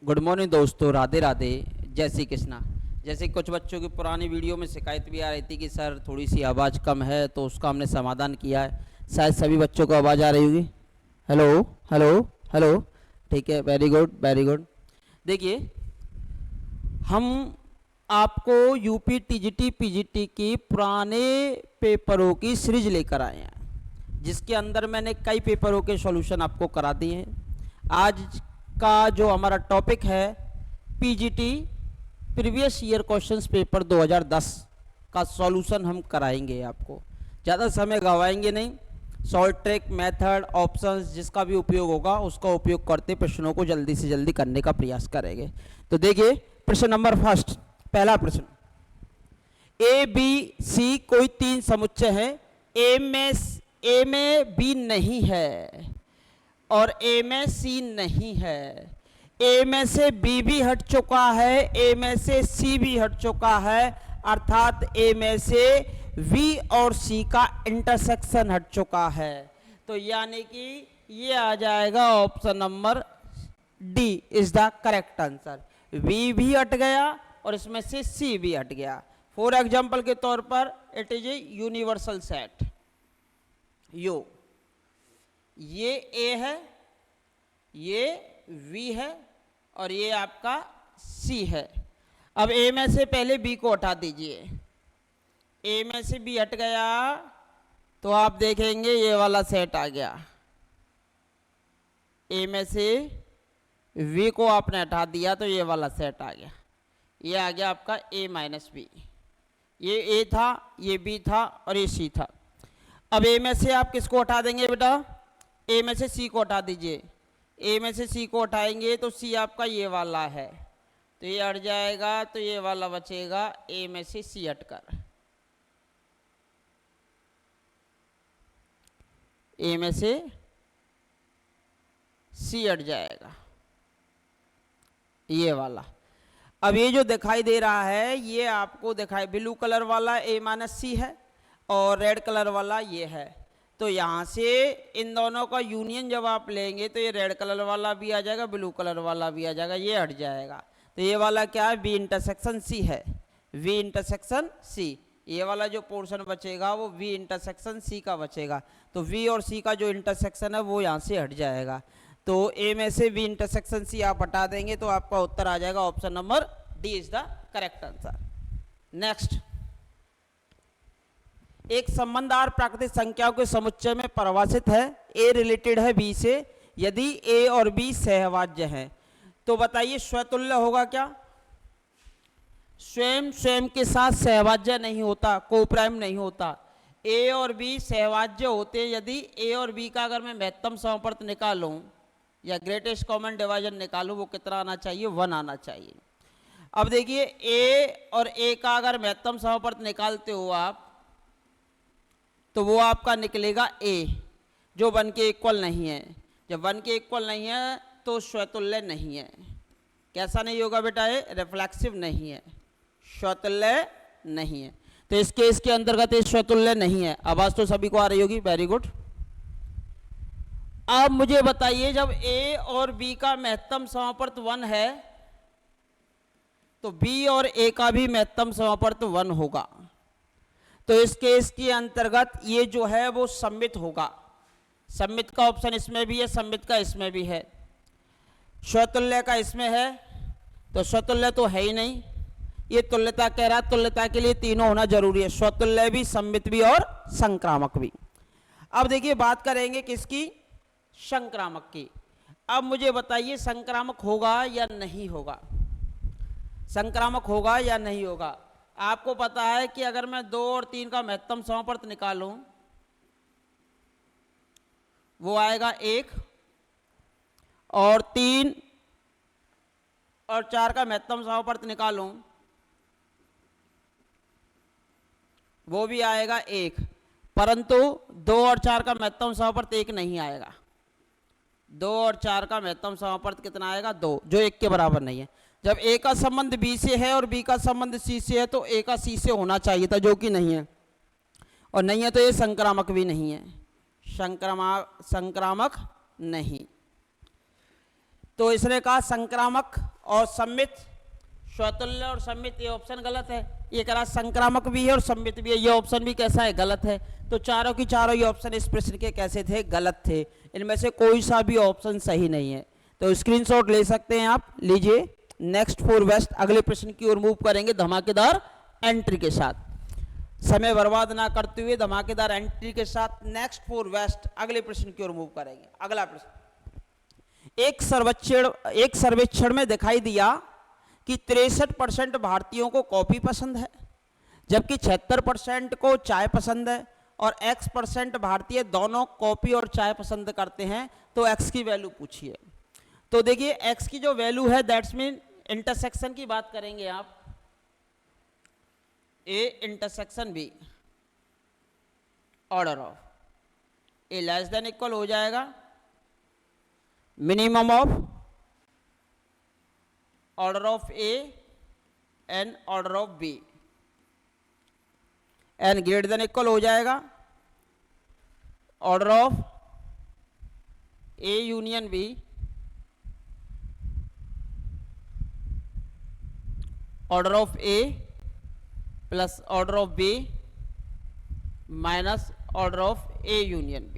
Good morning दोस्तों, राधे राधे, जय श्री कृष्णा। जैसे कुछ बच्चों की पुरानी वीडियो में शिकायत भी आ रही थी कि सर थोड़ी सी आवाज़ कम है, तो उसका हमने समाधान किया है। शायद सभी बच्चों को आवाज़ आ रही होगी। Hello hello hello. ठीक है, वेरी गुड वेरी गुड। देखिए, हम आपको यूपी टीजीटी पीजीटी की पुराने पेपरों की सीरीज लेकर आए हैं, जिसके अंदर मैंने कई पेपरों के सॉल्यूशन आपको करा दिए हैं। आज का जो हमारा टॉपिक है PGT previous year questions paper 2010 का सॉल्यूशन हम कराएंगे आपको। ज़्यादा समय गवाएंगे नहीं। सॉल्व ट्रिक मेथड ऑप्शंस जिसका भी उपयोग होगा उसका उपयोग करते प्रश्नों को जल्दी से जल्दी करने का प्रयास करेंगे। तो देखिए, प्रश्न नंबर फर्स्ट, पहला प्रश्न, ए बी सी कोई तीन समुच्चय है। ए में बी नहीं है और ए में सी नहीं है। ए में से बी भी हट चुका है, ए में से सी भी हट चुका है, अर्थात ए में से वी और सी का इंटरसेक्शन हट चुका है। तो यानी कि ये आ जाएगा option number D is the correct answer. B भी हट गया और इसमें से सी भी हट गया। फॉर एग्जाम्पल के तौर पर it is a universal set you. ये ए है, ये वी है और ये आपका सी है। अब ए में से पहले बी को हटा दीजिए। ए में से बी हट गया तो आप देखेंगे ये वाला सेट आ गया। ए में से वी को आपने हटा दिया तो ये वाला सेट आ गया। ये आ गया आपका ए माइनस बी। ये ए था, ये बी था और ये सी था। अब ए में से आप किसको हटा देंगे बेटा? ए में से सी को हटा दीजिए। ए में से सी को हटाएंगे तो सी आपका ये वाला है, तो ये हट जाएगा, तो ये वाला बचेगा ए में से सी हटकर। ए में से सी हट जाएगा, ये वाला। अब ये जो दिखाई दे रहा है ये आपको दिखाई, ब्लू कलर वाला ए माइनस सी है और रेड कलर वाला ये है। तो यहाँ से इन दोनों का यूनियन जब आप लेंगे तो ये रेड कलर वाला भी आ जाएगा, ब्लू कलर वाला भी आ जाएगा, ये हट जाएगा। तो ये वाला क्या है? वी इंटरसेक्शन सी है, वी इंटरसेक्शन सी। ये वाला जो पोर्शन बचेगा वो वी इंटरसेक्शन सी का बचेगा। तो वी और सी का जो इंटरसेक्शन है वो यहाँ से हट जाएगा। तो ए में से वी इंटरसेक्शन सी आप हटा देंगे तो आपका उत्तर आ जाएगा option number D is the correct answer. Next, एक संबंधार प्राकृतिक संख्याओं के समुच्चय में परिभाषित है। ए रिलेटेड है बी से यदि ए और बी सहभाज्य हैं। तो बताइए स्वतुल्य होगा क्या? स्वयं स्वयं के साथ सहभाज्य नहीं होता, कोप्राइम नहीं होता। ए और बी सहभाज्य होते यदि ए और बी का अगर मैं महत्तम समवर्त निकालूं या ग्रेटेस्ट कॉमन डिवाइजर निकालूं, वो कितना आना चाहिए? 1 आना चाहिए। अब देखिए, ए और ए का अगर महत्तम समवर्त निकालते हो आप तो वो आपका निकलेगा ए, जो 1 के इक्वल नहीं है। जब 1 के इक्वल नहीं है तो स्वतुल्य नहीं है। कैसा नहीं होगा बेटा? ये रिफ्लेक्सिव नहीं है, स्वतुल्य नहीं है। तो इस केस के अंतर्गत ये स्वतुल्य नहीं है। आवाज तो सभी को आ रही होगी, वेरी गुड। अब मुझे बताइए, जब ए और बी का महत्तम समापर्त 1 है तो बी और ए का भी महत्तम समापर्त 1 होगा। तो इस केस के अंतर्गत ये जो है वो सममित होगा। सममित का ऑप्शन इसमें भी है, सममित का इसमें भी है, स्वतुल्य का इसमें है। तो स्वतुल्य तो है ही नहीं, ये तुल्यता कह रहा है। तुल्यता के लिए तीनों होना जरूरी है, स्वतुल्य भी, सममित भी और संक्रामक भी। अब देखिए, बात करेंगे किसकी? संक्रामक की। अब मुझे बताइए संक्रामक होगा या नहीं होगा? संक्रामक होगा या नहीं होगा? आपको पता है कि अगर मैं 2 और 3 का महत्तम समवर्त निकालूं वो आएगा 1, और 3 और 4 का महत्तम समवर्त निकालूं वो भी आएगा 1, परंतु 2 और 4 का महत्तम समवर्त 1 नहीं आएगा। 2 और 4 का महत्तम समवर्त कितना आएगा? 2, जो 1 के बराबर नहीं है। जब ए का संबंध बी से है और बी का संबंध सी से है तो ए का सी से होना चाहिए था, जो कि नहीं है, और नहीं है तो ये संक्रामक भी नहीं है, संक्रामक नहीं। तो इसने कहा संक्रामक और सम्मित, स्वतुल्य और सम्मित, ये ऑप्शन गलत है। ये कह रहा संक्रामक भी है और सम्मित भी है, ये ऑप्शन भी कैसा है, गलत है। तो चारों की चारों ये ऑप्शन इस प्रश्न के कैसे थे, गलत थे। इनमें से कोई सा भी ऑप्शन सही नहीं है। तो स्क्रीनशॉट ले सकते हैं आप, लीजिए। नेक्स्ट फॉर वेस्ट, अगले प्रश्न की ओर मूव करेंगे धमाकेदार एंट्री के साथ, समय बर्बाद ना करते हुए धमाकेदार एंट्री के साथ नेक्स्ट फॉर वेस्ट अगले प्रश्न की ओर मूव करेंगे। अगला प्रश्न, एक सर्वेक्षण में दिखाई दिया कि 63% भारतीयों को कॉफी पसंद है, जबकि 76% को चाय पसंद है, और X% भारतीय दोनों कॉफी और चाय पसंद करते हैं। तो X की वैल्यू पूछिए। तो देखिए X की जो वैल्यू है, दैट्स मीन इंटरसेक्शन की बात करेंगे आप, A intersection B, order of A less than equal हो जाएगा minimum of order of A and order of B, and greater than equal हो जाएगा order of A union B order of A plus order of B minus order of A union B।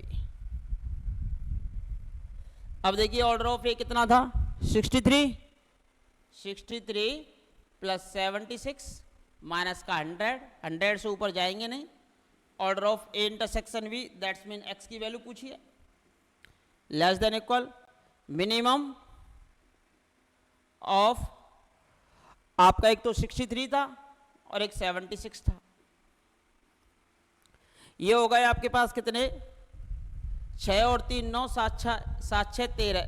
अब देखिए order of A कितना था, 63 plus 76 minus का 100 से ऊपर जाएंगे नहीं। Order of A intersection B, that's mean X की वैल्यू पूछिए, less than equal minimum of, आपका एक तो 63 था और एक 76 था। ये हो गए आपके पास कितने, 6 और 3 9, 7 6 13,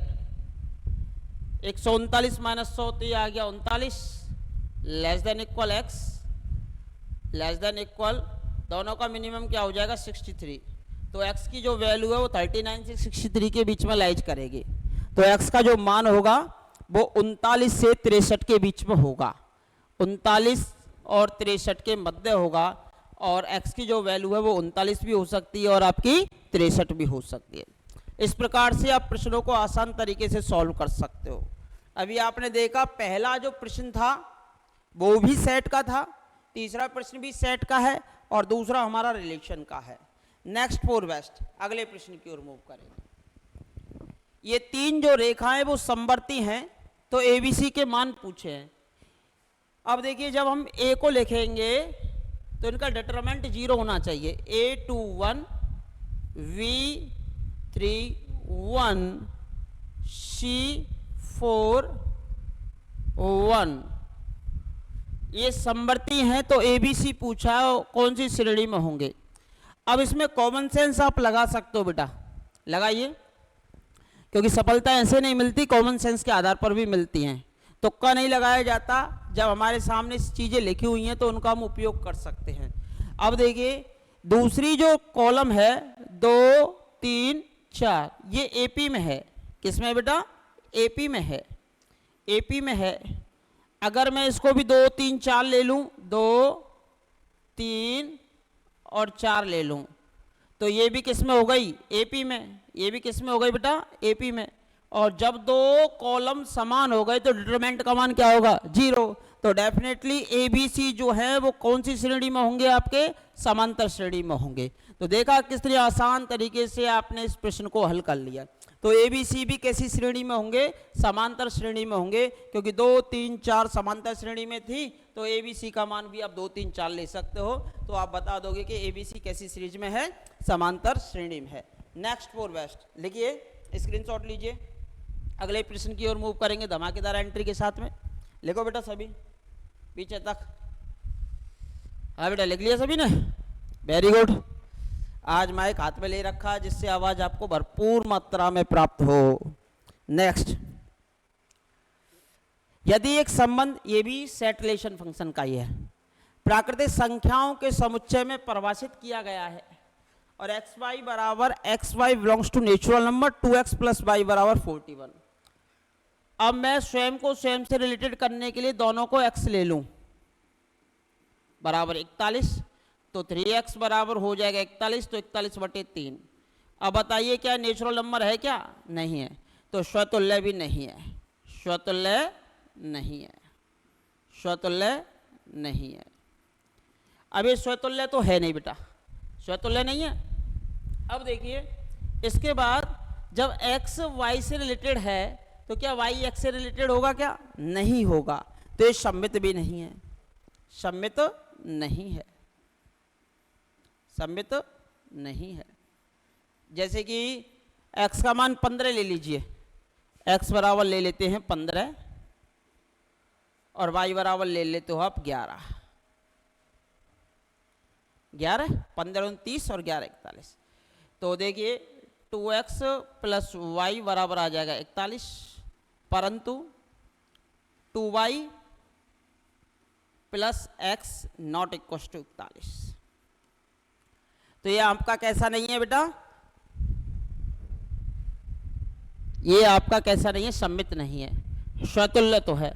139 माइनस 100 तो ये आ गया 39, less than equal X, less than equal, दोनों का मिनिमम क्या हो जाएगा 63। तो X की जो वैल्यू है वो 39 से 63 के बीच में लाइज करेगी। तो X का जो मान होगा वो 39 से 63 के बीच में होगा, 39 और 63 के मध्य होगा। और X की जो वैल्यू है वो 39 भी हो सकती है और आपकी 63 भी हो सकती है। इस प्रकार से आप प्रश्नों को आसान तरीके से सॉल्व कर सकते हो। अभी आपने देखा पहला जो प्रश्न था वो भी सेट का था, तीसरा प्रश्न भी सेट का है और दूसरा हमारा रिलेशन का है। नेक्स्ट फॉर वेस्ट अगले प्रश्न की ओर मूव करेंगे। ये तीन जो रेखाएं वो समवर्ती हैं, तो ABC के मान पूछे हैं। अब देखिए जब हम A को लिखेंगे तो इनका डिटरमिनेंट 0 होना चाहिए, A21 V31 C41, ये समवर्ती हैं। तो ABC पूछा है कौन सी श्रेणी में होंगे। अब इसमें कॉमन सेंस आप लगा सकते हो बेटा, लगाइए, क्योंकि सफलता ऐसे नहीं मिलती, कॉमन सेंस के आधार पर भी मिलती हैं। तुक्का नहीं लगाया जाता, जब हमारे सामने चीज़ें लिखी हुई हैं तो उनका हम उपयोग कर सकते हैं। अब देखिए दूसरी जो कॉलम है 2 3 4, ये AP में है। किस में बेटा, AP में है, AP में है। अगर मैं इसको भी 2 3 4 ले लूँ, 2 3 और 4 ले लूँ, तो ये भी किस में हो गई, AP में। ये भी किस में हो गई बेटा, AP में। और जब दो कॉलम समान हो गए तो डिटरमिनेंट का मान क्या होगा, 0। तो डेफिनेटली ABC जो है वो कौन सी श्रेणी में होंगे, आपके समांतर श्रेणी में होंगे। तो देखा किस तरह आसान तरीके से आपने इस प्रश्न को हल कर लिया। तो ABC भी कैसी श्रेणी में होंगे, समांतर श्रेणी में होंगे, क्योंकि 2 3 4 समांतर श्रेणी में थी। तो ABC का मान भी आप 2 3 4 ले सकते हो। तो आप बता दोगे कि ABC कैसी सीरीज में है, समांतर श्रेणी में है। नेक्स्ट फॉर वेस्ट लिखिए, स्क्रीनशॉट लीजिए, अगले प्रश्न की ओर मूव करेंगे धमाकेदार एंट्री के साथ में। लिखो बेटा सभी पीछे तक। हाँ बेटा लिख लिया सभी ने, वेरी गुड। आज माइक हाथ में ले रखा है जिससे आवाज आपको भरपूर मात्रा में प्राप्त हो। नेक्स्ट, यदि एक संबंध, ये भी सेट रिलेशन फंक्शन का ही है, प्राकृतिक संख्याओं के समुच्चय में परिभाषित किया गया है और xy बराबर xy belongs to natural number 2x plus y बराबर 41। अब मैं स्वयं को स्वयं से रिलेटेड करने के लिए दोनों को x ले लूं, बराबर 41, तो 3x बराबर हो जाएगा 41, तो 41/3। अब बताइए क्या नेचुरल नंबर है, क्या नहीं है, तो स्वतुल्य भी नहीं है। स्वतुल्य नहीं है, स्वतुल्य नहीं है। अब ये स्वतुल्य तो है नहीं बेटा, स्वतुल्य नहीं है। अब देखिए इसके बाद जब x y से रिलेटेड है तो क्या y x से रिलेटेड होगा? क्या नहीं होगा, तो ये सम्मित भी नहीं है, सम्मित नहीं है, सम्मित नहीं है। जैसे कि x का मान 15 ले लीजिए, x बराबर ले लेते हैं 15 और y बराबर ले लेते हो आप 11, 15 29 और 11 41। तो देखिए 2x प्लस वाई बराबर आ जाएगा 41, परंतु 2y plus x not equal to 41। तो ये आपका कैसा नहीं है बेटा? ये आपका कैसा नहीं है? सम्मित नहीं है, स्वतुल्य तो है।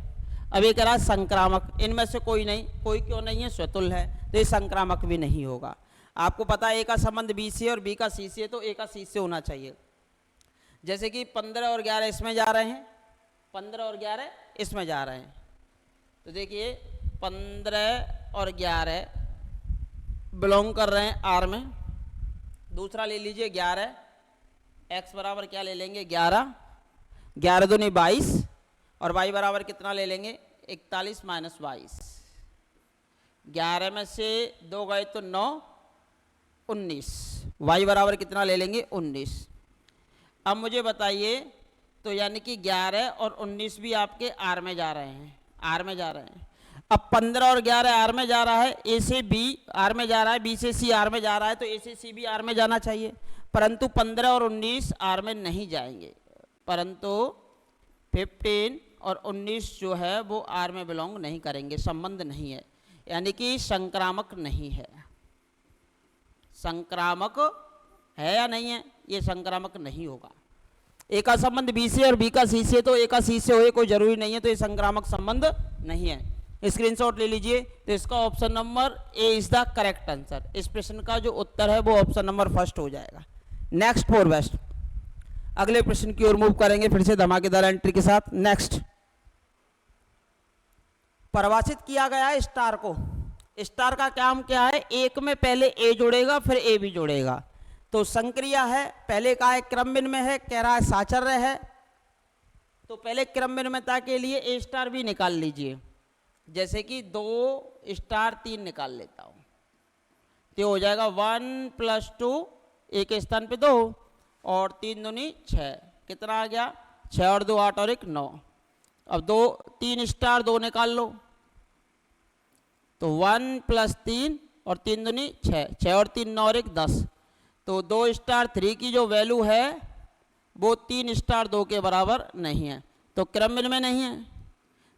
अब ये कह रहा है संक्रामक, इनमें से कोई नहीं, कोई क्यों नहीं है? स्वतुल्य है, तो ये संक्रामक भी नहीं होगा। आपको पता है ए का संबंध बी से और बी का सी से, तो ए का सी से होना चाहिए। जैसे कि 15 और 11 इसमें जा रहे हैं, 15 और 11 इसमें जा रहे हैं, तो देखिए 15 और 11 बिलोंग कर रहे हैं आर में। दूसरा ले लीजिए 11, एक्स बराबर क्या ले लेंगे? 11, 11 दूनी 22 और वाई बराबर कितना ले लेंगे? 41 माइनस 22। 11 में से 2 गए तो 9, 19। वाई बराबर कितना ले लेंगे? 19। अब मुझे बताइए, तो यानी कि 11 और 19 भी आपके आर में जा रहे हैं, आर में जा रहे हैं। अब 15 और 11 आर में जा रहा है, ए से बी आर में जा रहा है, बी से सी आर में जा रहा है, तो ए से सी भी आर में जाना चाहिए, परंतु 15 और 19 आर में नहीं जाएंगे, परंतु 15 और 19 जो है वो आर में बिलोंग नहीं करेंगे, संबंध नहीं है, यानी कि संक्रामक नहीं है। संक्रामक है या नहीं है? ये संक्रामक नहीं होगा। ए का संबंध बी से और बी का सी से, तो ए का सी से होए कोई जरूरी नहीं है, तो ये संक्रामक संबंध नहीं है। स्क्रीनशॉट ले लीजिए। तो इसका option number A is the correct answer. इस प्रश्न का जो उत्तर है वो ऑप्शन नंबर फर्स्ट हो जाएगा। नेक्स्ट फॉर बेस्ट, अगले प्रश्न की ओर मूव करेंगे फिर से धमाकेदार एंट्री के साथ। नेक्स्ट, परिभाषित किया गया है स्टार को। स्टार का काम क्या है? एक में पहले ए जोड़ेगा फिर ए भी जोड़ेगा, तो संक्रिया है। पहले का है क्रम विनिमय है, कह रहा है साचर्य है, तो पहले क्रम विनिमयता के लिए ए स्टार भी निकाल लीजिए। जैसे कि 2 स्टार 3 निकाल लेता हूं, तो हो जाएगा 1 + 2, एक के स्थान पे 2 और 3 दूनी 6, कितना आ गया? 6 और 2 8 और 1 9। अब 3 स्टार 2 निकाल लो, तो 1 + 3 और 3 दूनी 6, 6 और 3 9 और 1 10, तो 2 स्टार 3 की जो वैल्यू है वो 3 स्टार 2 के बराबर नहीं है, तो क्रम विनिमय नहीं है।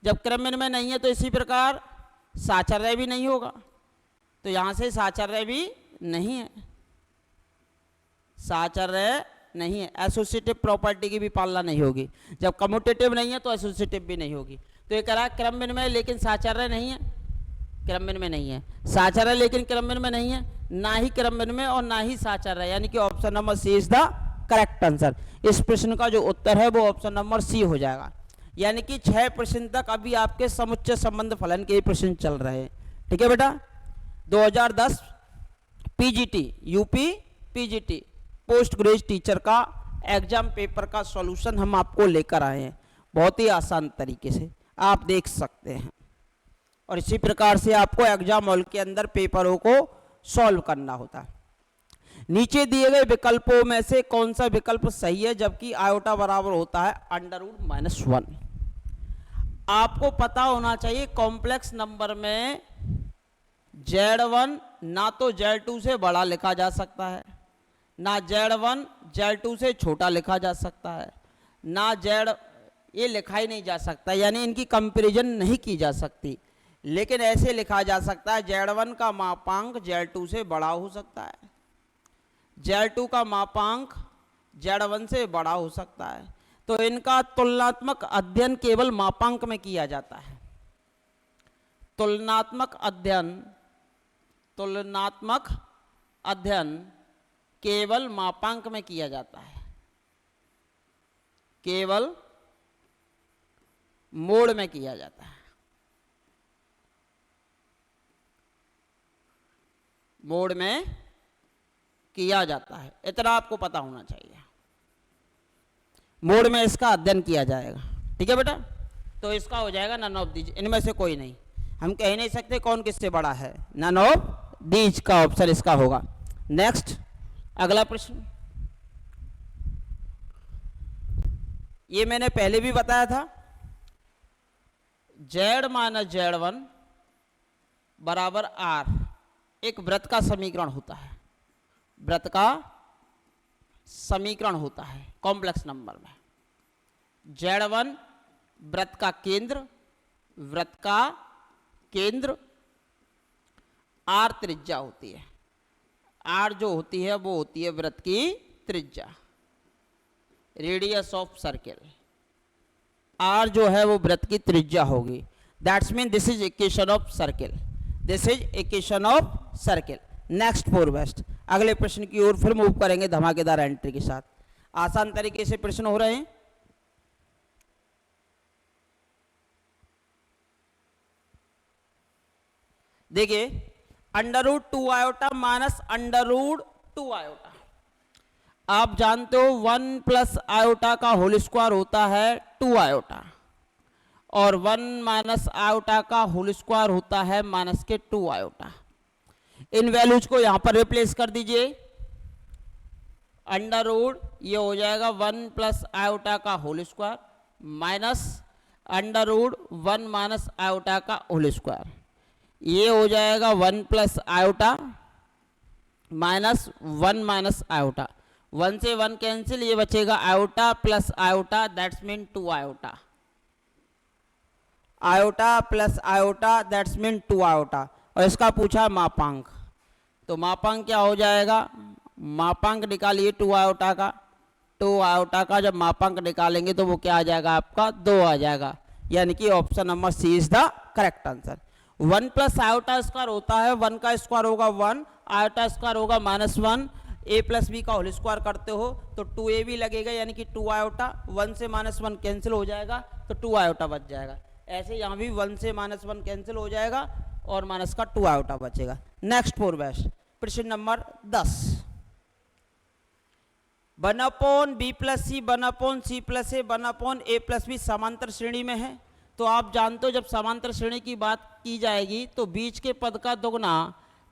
जब क्रम विनिमय नहीं है तो इसी प्रकार साचर्य भी नहीं होगा, तो यहां से साचर्य भी नहीं है, साचर्य नहीं है। एसोसिएटिव प्रॉपर्टी की भी पालना नहीं होगी। जब कम्यूटेटिव नहीं है तो एसोसिएटिव भी नहीं होगी। तो ये कह रहा है क्रम विनिमय लेकिन साचर्य नहीं है, क्रम विनिमय नहीं है, साचर्य लेकिन क्रम विनिमय नहीं है, ना ही क्रम विनिमय और ना ही साचर्य, यानी कि option number C is the correct answer. इस प्रश्न का जो उत्तर है वो ऑप्शन नंबर सी हो जाएगा। यानी कि 6 प्रश्न तक अभी आपके समुच्चय संबंध फलन के प्रश्न चल रहे हैं। ठीक है बेटा। 2010 PGT UP PGT post graduate teacher का एग्जाम पेपर का सॉल्यूशन हम आपको लेकर आए हैं, बहुत ही आसान तरीके से आप देख सकते हैं। और इसी प्रकार से आपको एग्जाम हॉल के अंदर पेपरों को सॉल्व करना होता है। नीचे दिए गए विकल्पों में से कौन सा विकल्प सही है जबकि आयोटा बराबर होता है √-1? आपको पता होना चाहिए कॉम्प्लेक्स नंबर में Z1 ना तो Z2 से बड़ा लिखा जा सकता है, ना Z1 Z2 से छोटा लिखा जा सकता है, ना Z ये लिखा ही नहीं जा सकता, यानी इनकी कंपैरिजन नहीं की जा सकती। लेकिन ऐसे लिखा जा सकता है Z1 का मापांक Z2 से बड़ा हो सकता है, Z2 का मापांक Z1 से बड़ा हो सकता है। तो इनका तुलनात्मक अध्ययन केवल मापांक में किया जाता है। तुलनात्मक अध्ययन केवल मापांक में किया जाता है, केवल मोड में किया जाता है, मोड में किया जाता है, इतना आपको पता होना चाहिए। मोड में इसका अध्ययन किया जाएगा, ठीक है बेटा। तो इसका हो जाएगा नन ऑफ दीज, इनमें से कोई नहीं। हम कह नहीं सकते कौन किससे बड़ा है, नन ऑफ दीज का ऑप्शन इसका होगा। नेक्स्ट अगला प्रश्न, ये मैंने पहले भी बताया था, z माइनस z1 बराबर r एक वृत्त का समीकरण होता है, वृत्त का समीकरण होता है कॉम्प्लेक्स नंबर में। z1 वृत्त का केंद्र, वृत्त का केंद्र, r त्रिज्या होती है, r जो होती है वो होती है वृत्त की त्रिज्या, रेडियस ऑफ सर्किल। r जो है वो वृत्त की त्रिज्या होगी। That's mean this is equation of circle, this is equation of circle. Next for best, अगले प्रश्न की ओर फिर मूव करेंगे धमाकेदार एंट्री के साथ। आसान तरीके से प्रश्न हो रहे हैं। देखिए, √2 आयोटा माइनस √2 आयोटा, आप जानते हो 1 प्लस आयोटा का होल स्क्वायर होता है 2 आयोटा, और 1 माइनस आयोटा का होल स्क्वायर होता है माइनस के 2 आयोटा। इन वैल्यूज को यहां पर रिप्लेस कर दीजिए, अंडर रूट ये हो जाएगा 1 प्लस आयोटा का whole square minus under root 1 minus iota का होल स्क्वायर, ये हो जाएगा 1 plus iota minus 1 minus iota, 1 से 1 कैंसिल, ये बचेगा iota plus iota, that's mean 2 iota, iota plus iota that's mean 2 iota. और इसका पूछा मापांक, तो मापांक क्या हो जाएगा, मापांक निकालिए 2 आयोटा का, 2 आयोटा का जब मापांक निकालेंगे तो वो क्या आ जाएगा आपका 2 आ जाएगा, यानी कि option number C is the correct answer. 1 plus iota square होता है, 1 का स्क्वायर होगा 1, आयोटा स्क्वायर होगा -1, a प्लस बी का होल स्क्वायर करते हो तो 2a भी लगेगा, यानी कि 2 आयोटा, 1 से -1 कैंसिल हो जाएगा तो 2 आयोटा बच जाएगा। ऐसे यहाँ भी 1 से -1 कैंसिल हो जाएगा और माइनस का 2 आयोटा बचेगा। नेक्स्ट फॉर बेस्ट, प्रश्न नंबर 10, 1/b प्लस सी 1/c प्लस ए 1/a प्लस बी समांतर श्रेणी में है। तो आप जानते हो जब समांतर श्रेणी की बात की जाएगी तो बीच के पद का दुगना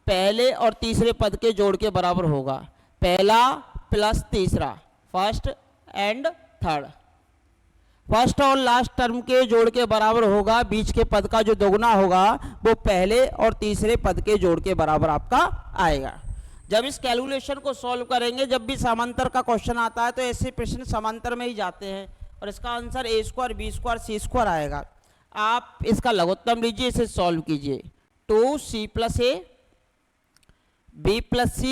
पहले और तीसरे पद के जोड़ के बराबर होगा, पहला प्लस तीसरा, फर्स्ट एंड थर्ड, फर्स्ट और लास्ट टर्म के जोड़ के बराबर होगा। बीच के पद का जो दोगुना होगा वो पहले और तीसरे पद के जोड़ के बराबर आपका आएगा। जब इस कैलकुलेशन को सॉल्व करेंगे, जब भी समांतर का क्वेश्चन आता है तो ऐसे प्रश्न समांतर में ही जाते हैं और इसका answer a square b square c square आएगा। आप इसका लघुत्तम लीजिए, इसे सॉल्व कीजिए, 2c plus a b plus c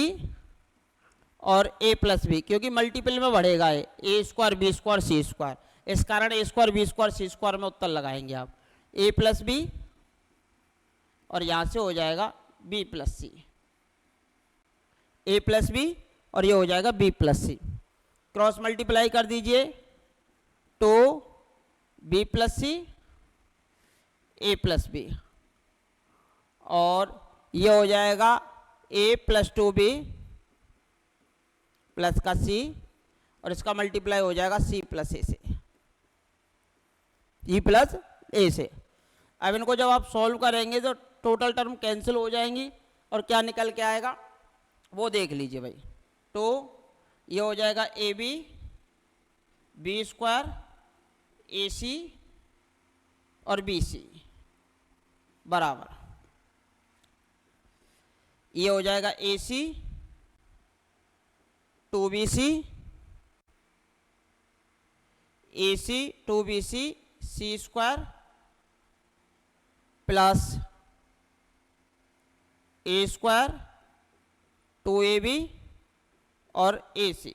और a प्लस b, क्योंकि मल्टीपल में बढ़ेगा a square b square c square, इस कारण a square b square c square में उत्तर लगाएंगे आप, a प्लस बी और यहाँ से हो जाएगा b plus c, a plus b और ये हो जाएगा b plus c, cross multiply कर दीजिए, तो b plus c a plus b और ये हो जाएगा a प्लस 2b प्लस का c और इसका मल्टीप्लाई हो जाएगा c प्लस a से, e प्लस a से। अब इनको जब आप सॉल्व करेंगे तो टोटल टर्म कैंसिल हो जाएंगी और क्या निकल के आएगा वो देख लीजिए भाई। तो ये हो जाएगा ए बी बी स्क्वायर ए सी और बी सी बराबर, ये हो जाएगा ए सी 2bc ए सी 2bc सी स्क्वायर प्लस ए स्क्वायर 2ab और ac,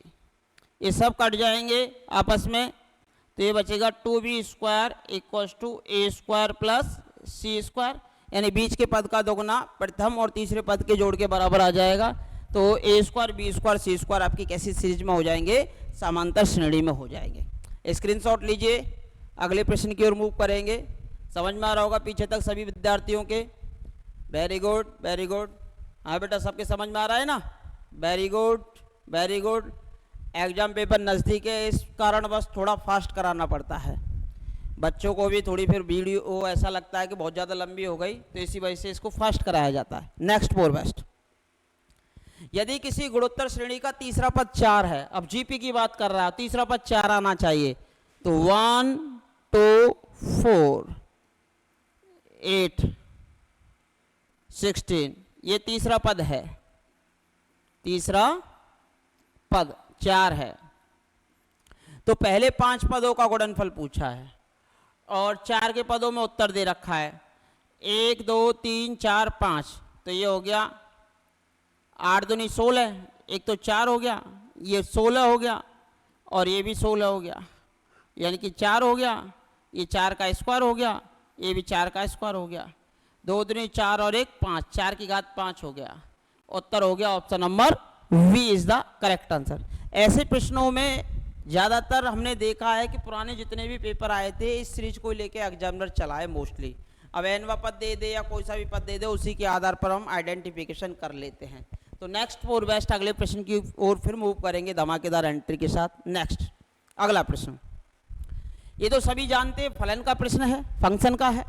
ये सब कट जाएंगे आपस में तो ये बचेगा 2b square equals to a square plus c square, यानी बीच के पद का दोगुना प्रथम और तीसरे पद के जोड़ के बराबर आ जाएगा। तो ए स्क्वायर बी स्क्वायर सी स्क्वायर आपकी कैसी सीरीज में हो जाएंगे, समांतर श्रेणी में हो जाएंगे। स्क्रीनशॉट लीजिए, अगले प्रश्न की ओर मूव करेंगे। समझ में आ रहा होगा पीछे तक सभी विद्यार्थियों के? Very good, very good. हाँ बेटा, सबके समझ में आ रहा है ना? Very good, very good. Exam paper नज़दीक है, इस कारण बस थोड़ा फास्ट कराना पड़ता है बच्चों को भी। थोड़ी फिर वीडियो ऐसा लगता है कि बहुत ज़्यादा लंबी हो गई, तो इसी वजह से इसको फास्ट कराया जाता है। Next four best. यदि किसी गुणोत्तर श्रेणी का तीसरा पद 4 है, अब जीपी की बात कर रहा है, तीसरा पद 4 आना चाहिए, तो 1 2 4 8 16 ये तीसरा पद है। तीसरा पद 4 है, तो पहले 5 पदों का गुणनफल पूछा है और 4 के पदों में उत्तर दे रखा है 1 2 3 4 5। तो ये हो गया 8 दूनी 16, एक तो 4 हो गया, ये 16 हो गया और ये भी 16 हो गया, यानी कि 4 हो गया, ये 4 का स्क्वायर हो गया, ये भी 4 का स्क्वायर हो गया। 2 दूनी 4 और 1 5, 4 की घात 5 हो गया। उत्तर हो गया option number B is the correct answer. ऐसे प्रश्नों में ज़्यादातर हमने देखा है कि पुराने जितने भी पेपर आए थे इस सीरीज को लेके एग्जामिनर चलाए मोस्टली। अब एनवा पद दे दे या कोई सा भी पद दे दे, उसी के आधार पर हम आइडेंटिफिकेशन कर लेते हैं। तो नेक्स्ट फोर बेस्ट अगले प्रश्न की ओर फिर मूव करेंगे धमाकेदार एंट्री के साथ। नेक्स्ट अगला प्रश्न, ये तो सभी जानते हैं, फलन का प्रश्न है, फंक्शन का है।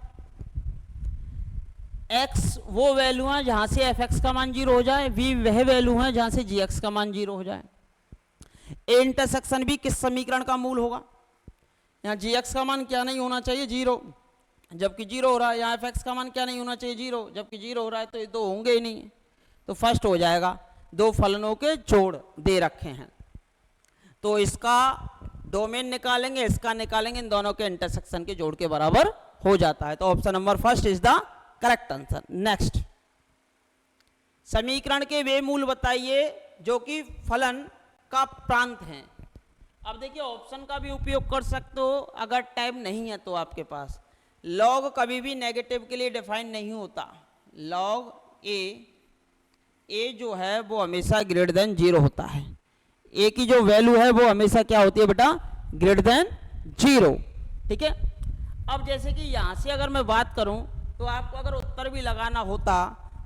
x वो वैल्यू है जहां से fx का मान 0 हो जाए, v वह वैल्यू है जहां से gx का मान 0 हो जाए। ए इंटरसेक्शन भी किस समीकरण का मूल होगा? यहाँ gx का मान क्या नहीं होना चाहिए? 0, जबकि 0 हो रहा है। यहाँ fx का मान क्या नहीं होना चाहिए? 0, जबकि 0 हो रहा है, तो ये दो होंगे ही नहीं। तो फर्स्ट हो जाएगा, दो फलनों के जोड़ दे रखे हैं, तो इसका डोमेन निकालेंगे, इसका निकालेंगे, इन दोनों के इंटरसेक्शन के जोड़ के बराबर हो जाता है। तो option number first is the correct answer. Next, समीकरण के वे मूल बताइए जो कि फलन का प्रांत हैं। अब देखिए ऑप्शन का भी उपयोग कर सकते हो अगर टाइम नहीं है तो आपके पास। लॉग कभी भी नेगेटिव के लिए डिफाइन नहीं होता। लॉग ए जो है वो हमेशा ग्रेटर देन 0 होता है। ए की जो वैल्यू है वो हमेशा क्या होती है बेटा? Greater than 0। ठीक है। अब जैसे कि यहां से अगर मैं बात करूं तो आपको अगर उत्तर भी लगाना होता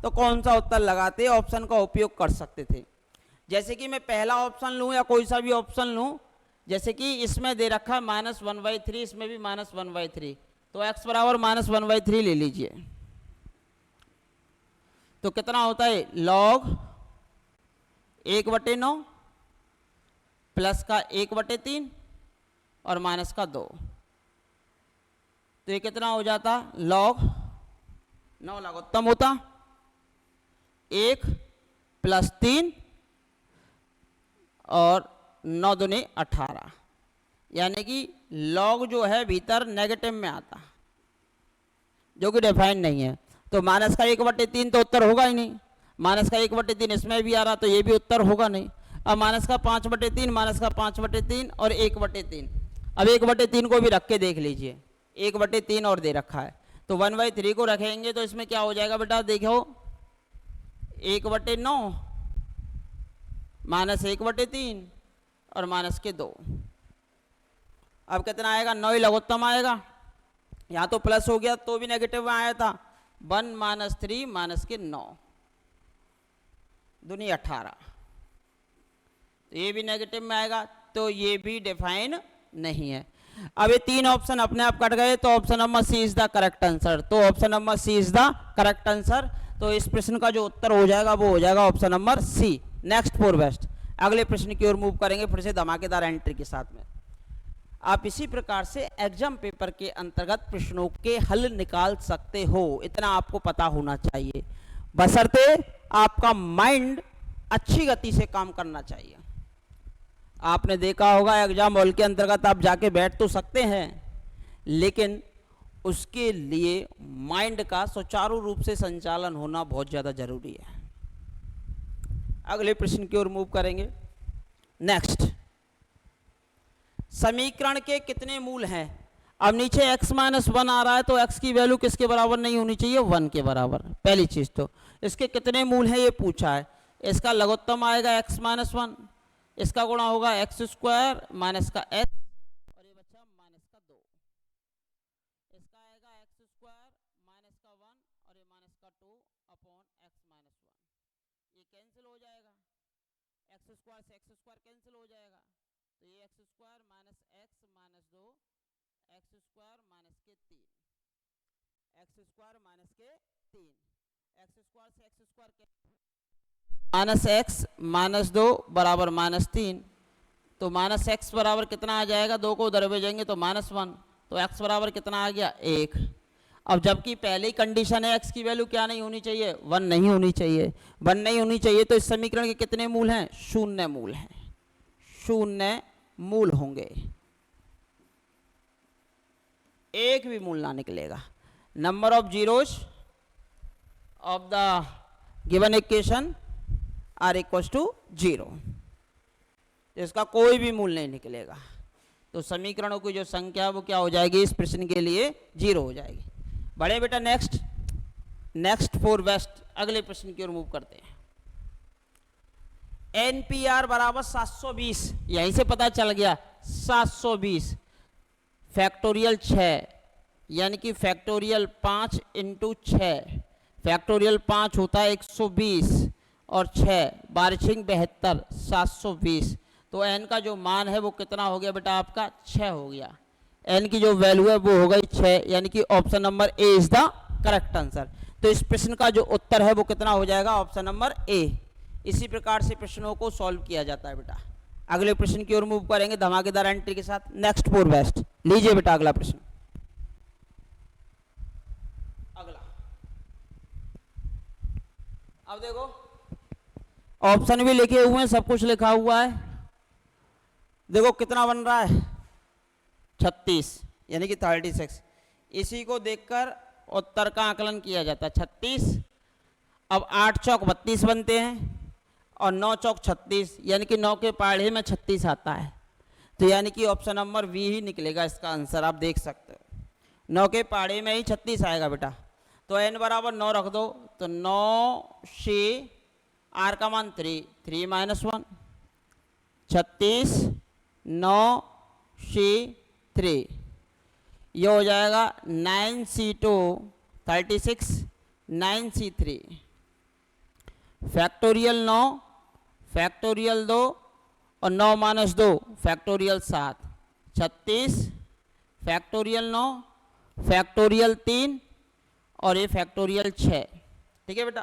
तो कौन सा उत्तर लगाते? ऑप्शन का उपयोग कर सकते थे। जैसे कि मैं पहला ऑप्शन लूं या कोई सा भी ऑप्शन लूं, जैसे कि इसमें दे रखा है -1/3, इसमें भी -1/3, तो x बराबर -1/3 ले लीजिए। तो कितना होता है? log 1/9 प्लस का 1/3 और माइनस का 2, तो ये कितना हो जाता? log 9 लघुत्तम होता 1 प्लस 3 और 9 दूनी 18, यानी कि log जो है भीतर नेगेटिव में आता, जो कि डिफाइन नहीं है। तो माइनस का 1/3 तो उत्तर होगा ही नहीं। माइनस का 1/3 इसमें भी आ रहा, तो ये भी उत्तर होगा नहीं। अब माइनस का 5/3, माइनस का 5/3 और 1/3। अब 1/3 को भी रख के देख लीजिए, 1/3 और दे रखा है, तो 1/3 को रखेंगे तो इसमें क्या हो जाएगा बेटा? देखो 1/9 माइनस 1/3 और माइनस के 2। अब कितना आएगा? 9 ही लघुत्तम आएगा। यहाँ तो प्लस हो गया तो भी नेगेटिव में आया था, 1 - 3 माइनस के 9 दूनी 18, तो ये भी नेगेटिव में आएगा, तो ये भी डिफाइन नहीं है। अब ये तीन ऑप्शन अपने आप कट गए, तो option number C is the correct answer. तो option number C is the correct answer. तो इस प्रश्न का जो उत्तर हो जाएगा वो हो जाएगा option number C. Next four best अगले प्रश्न की ओर मूव करेंगे फिर से धमाकेदार एंट्री के साथ में। आप इसी प्रकार से एग्जाम पेपर के अंतर्गत प्रश्नों के हल निकाल सकते हो, इतना आपको पता होना चाहिए, बशर्ते आपका माइंड अच्छी गति से काम करना चाहिए। आपने देखा होगा एग्जाम हॉल के अंतर्गत आप जाके बैठ तो सकते हैं, लेकिन उसके लिए माइंड का सुचारू रूप से संचालन होना बहुत ज़्यादा जरूरी है। अगले प्रश्न की ओर मूव करेंगे। नेक्स्ट, समीकरण के कितने मूल हैं? अब नीचे x - 1 आ रहा है, तो x की वैल्यू किसके बराबर नहीं होनी चाहिए? 1 के बराबर। पहली चीज तो इसके कितने मूल हैं ये पूछा है। इसका लघुत्तम आएगा x - 1, इसका गुणा होगा x² माइनस का s और ये बच्चा माइनस का 2। इसका आएगा एक्स स्क्वायर माइनस का 1 और ये माइनस का 2 अपॉन एक्स माइनस 1। ये कैंसिल हो जाएगा, एक्स स्क्वायर से एक्स स्क्वायर कैंसिल हो जाएगा, तो ये x square minus x minus 2 x square minus के 3, एक्स स्क्वायर माइनस के 3, एक्स स्क्वायर से x square minus x minus 2 बराबर माइनस 3, तो माइनस एक्स बराबर कितना आ जाएगा, 2 को उधर भेजेंगे तो माइनस 1, तो एक्स बराबर कितना आ गया 1। अब जबकि पहली कंडीशन है एक्स की वैल्यू क्या नहीं होनी चाहिए, 1 नहीं होनी चाहिए, 1 नहीं होनी चाहिए, तो इस समीकरण के कितने मूल हैं, 0 मूल हैं, 0 मूल होंगे, एक भी मूल ना निकलेगा। Number of zeros of the given equation are equal to 0, इसका कोई भी मूल नहीं निकलेगा, तो समीकरणों की जो संख्या वो क्या हो जाएगी, इस प्रश्न के लिए 0 हो जाएगी। बड़े बेटा नेक्स्ट फॉर वेस्ट, अगले प्रश्न की ओर मूव करते हैं। एनपीआर बराबर 720, यहीं से पता चल गया 720 फैक्टोरियल 6, यानी कि फैक्टोरियल 5 इंटू 6, फैक्टोरियल 5 होता है 120 और 6 बारिशिंग 72, 720, तो n का जो मान है वो कितना हो गया बेटा आपका 6 हो गया, n की जो वैल्यू है वो हो गई 6, यानी कि option number A is the correct answer. तो इस प्रश्न का जो उत्तर है वो कितना हो जाएगा, ऑप्शन नंबर ए। इसी प्रकार से प्रश्नों को सॉल्व किया जाता है बेटा। अगले प्रश्न की ओर मूव करेंगे धमाकेदार एंट्री के साथ, नेक्स्ट फॉर बेस्ट। लीजिए बेटा अगला प्रश्न, अगला अब देखो ऑप्शन भी लिखे हुए हैं, सब कुछ लिखा हुआ है, देखो कितना बन रहा है 36, यानी कि 36। इसी को देखकर उत्तर का आकलन किया जाता है 36। अब 8 चौक 32 बनते हैं और 9 चौक 36, यानी कि 9 के पहाड़े में 36 आता है, तो यानी कि ऑप्शन नंबर बी ही निकलेगा इसका आंसर। आप देख सकते हो 9 के पहाड़े में ही 36 आएगा बेटा, तो n बराबर 9 रख दो, तो 9 से r का मान 3 माइनस 1, 36 9 से 3, ये हो जाएगा 9c2 36 9c3, फैक्टोरियल 9 फैक्टोरियल 2 और 9 माइनस 2 फैक्टोरियल 7, 36 फैक्टोरियल 9 फैक्टोरियल 3 और ये फैक्टोरियल 6। ठीक है बेटा,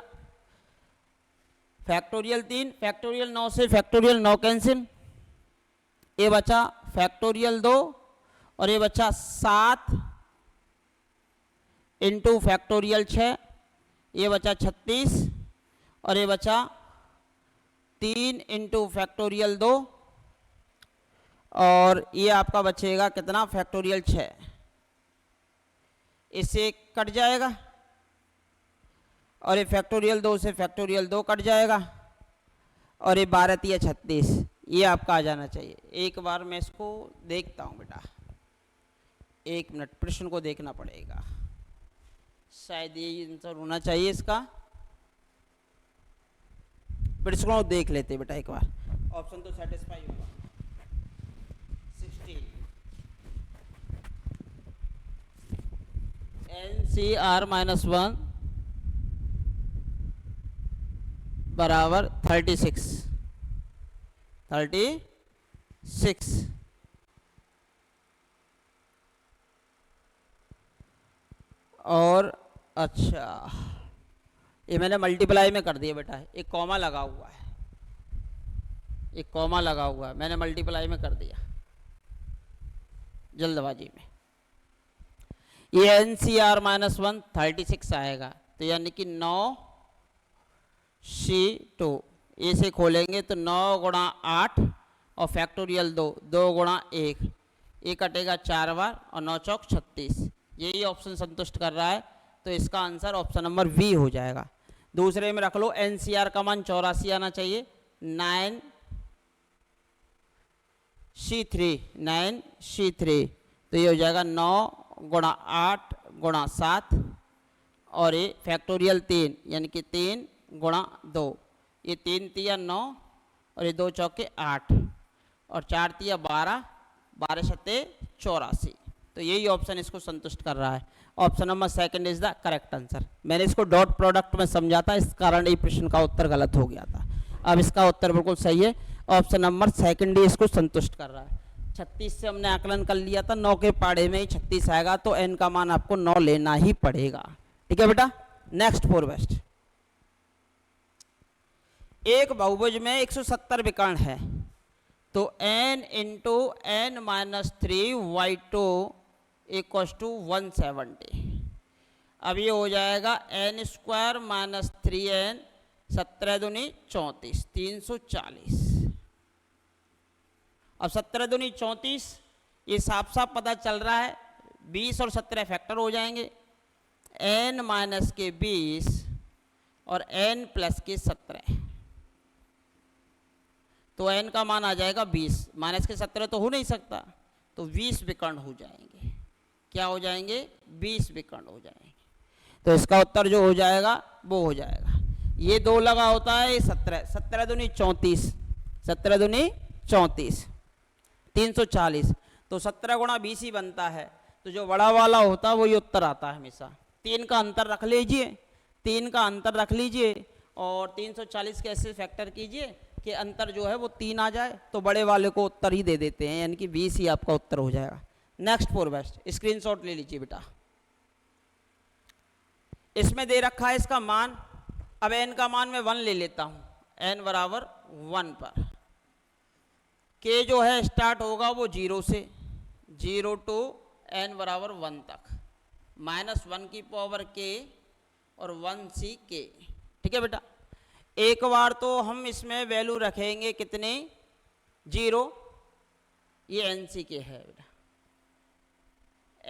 फैक्टोरियल 3 फैक्टोरियल 9 से फैक्टोरियल 9 कैंसिल, ये बचा फैक्टोरियल 2 और ये बचा 7 इंटू फैक्टोरियल 6, ये बचा 36 और ये बचा 3 इंटू फैक्टोरियल 2 और ये आपका बचेगा कितना फैक्टोरियल 6, इससे कट जाएगा और ये फैक्टोरियल 2 से फैक्टोरियल 2 कट जाएगा और ये 12 या 36, ये आपका आ जाना चाहिए। एक बार मैं इसको देखता हूँ बेटा, 1 मिनट, प्रश्न को देखना पड़ेगा, शायद ये आंसर होना चाहिए इसका। प्रश्न को देख लेते बेटा एक बार, ऑप्शन तो सेटिस्फाई होगा। 16 NCR-1 बराबर 36 और अच्छा ये मैंने मल्टीप्लाई में कर दिया बेटा, एक कॉमा लगा हुआ है, एक कॉमा लगा हुआ है, मैंने मल्टीप्लाई में कर दिया जल्दबाजी में। ये NCR-1 36 आएगा, तो यानी कि 9C2, इसे खोलेंगे तो 9 गुणा 8 और फैक्टोरियल 2 गुणा 1, ये कटेगा 4 बार और 9 चौक 36, यही ऑप्शन संतुष्ट कर रहा है, तो इसका आंसर ऑप्शन नंबर बी हो जाएगा। दूसरे में रख लो NCR का मान 84 आना चाहिए, 9C3 तो ये हो जाएगा 9 गुणा 8 गुणा 7 और ये फैक्टोरियल 3 यानी कि 3 गुणा 2, ये 3 तिया 9 और ये 2 चौके 8 और 4 तिया 12, 12 सत्ते 84, तो यही ऑप्शन इसको संतुष्ट कर रहा है। Option number second is the correct answer. मैंने इसको डॉट प्रोडक्ट में समझा था, इस कारण ये प्रश्न का उत्तर गलत हो गया था। अब इसका उत्तर बिल्कुल सही है, ऑप्शन नंबर सेकंड ही इसको संतुष्ट कर रहा है। 36 से हमने आकलन कर लिया था, 9 के पाड़े में ही 36 आएगा, तो n का मान आपको 9 लेना ही पड़ेगा। ठीक है बेटा। Next for best. एक बहुभुज में 170 विकर्ण है, तो n into n minus 3y2 equals to 170। अब ये हो जाएगा n स्क्वायर माइनस 3n, 17 दूनी 34, 340। अब 17 दूनी 34, ये साफ साफ पता चल रहा है 20 और 17 फैक्टर हो जाएंगे, n माइनस के 20 और n प्लस के 17, तो n का मान आ जाएगा 20, माइनस के 17 तो हो नहीं सकता, तो 20 विकर्ण हो जाएंगे। क्या हो जाएंगे? 20 विकर्ण हो जाएंगे। तो इसका उत्तर जो हो जाएगा वो हो जाएगा, ये 2 लगा होता है, ये 17, 17 दूनी 34, 17 दूनी 34, 340, तो 17 गुणा 20 ही बनता है। तो जो बड़ा वाला होता है वही उत्तर आता है हमेशा। 3 का अंतर रख लीजिए, 3 का अंतर रख लीजिए और 340 के ऐसे फैक्टर कीजिए कि अंतर जो है वो 3 आ जाए, तो बड़े वाले को उत्तर ही दे देते हैं, यानी कि 20 ही आपका उत्तर हो जाएगा। नेक्स्ट फॉर बेस्ट, स्क्रीनशॉट ले लीजिए बेटा। इसमें दे रखा है इसका मान, अब n का मान मैं 1 ले लेता हूं, n बराबर 1 पर k जो है स्टार्ट होगा वो 0 से, 0 टू n बराबर 1 तक, माइनस 1 की पावर k और 1c k। ठीक है बेटा। एक बार तो हम इसमें वैल्यू रखेंगे कितने? 0, ये nc k है बेटा,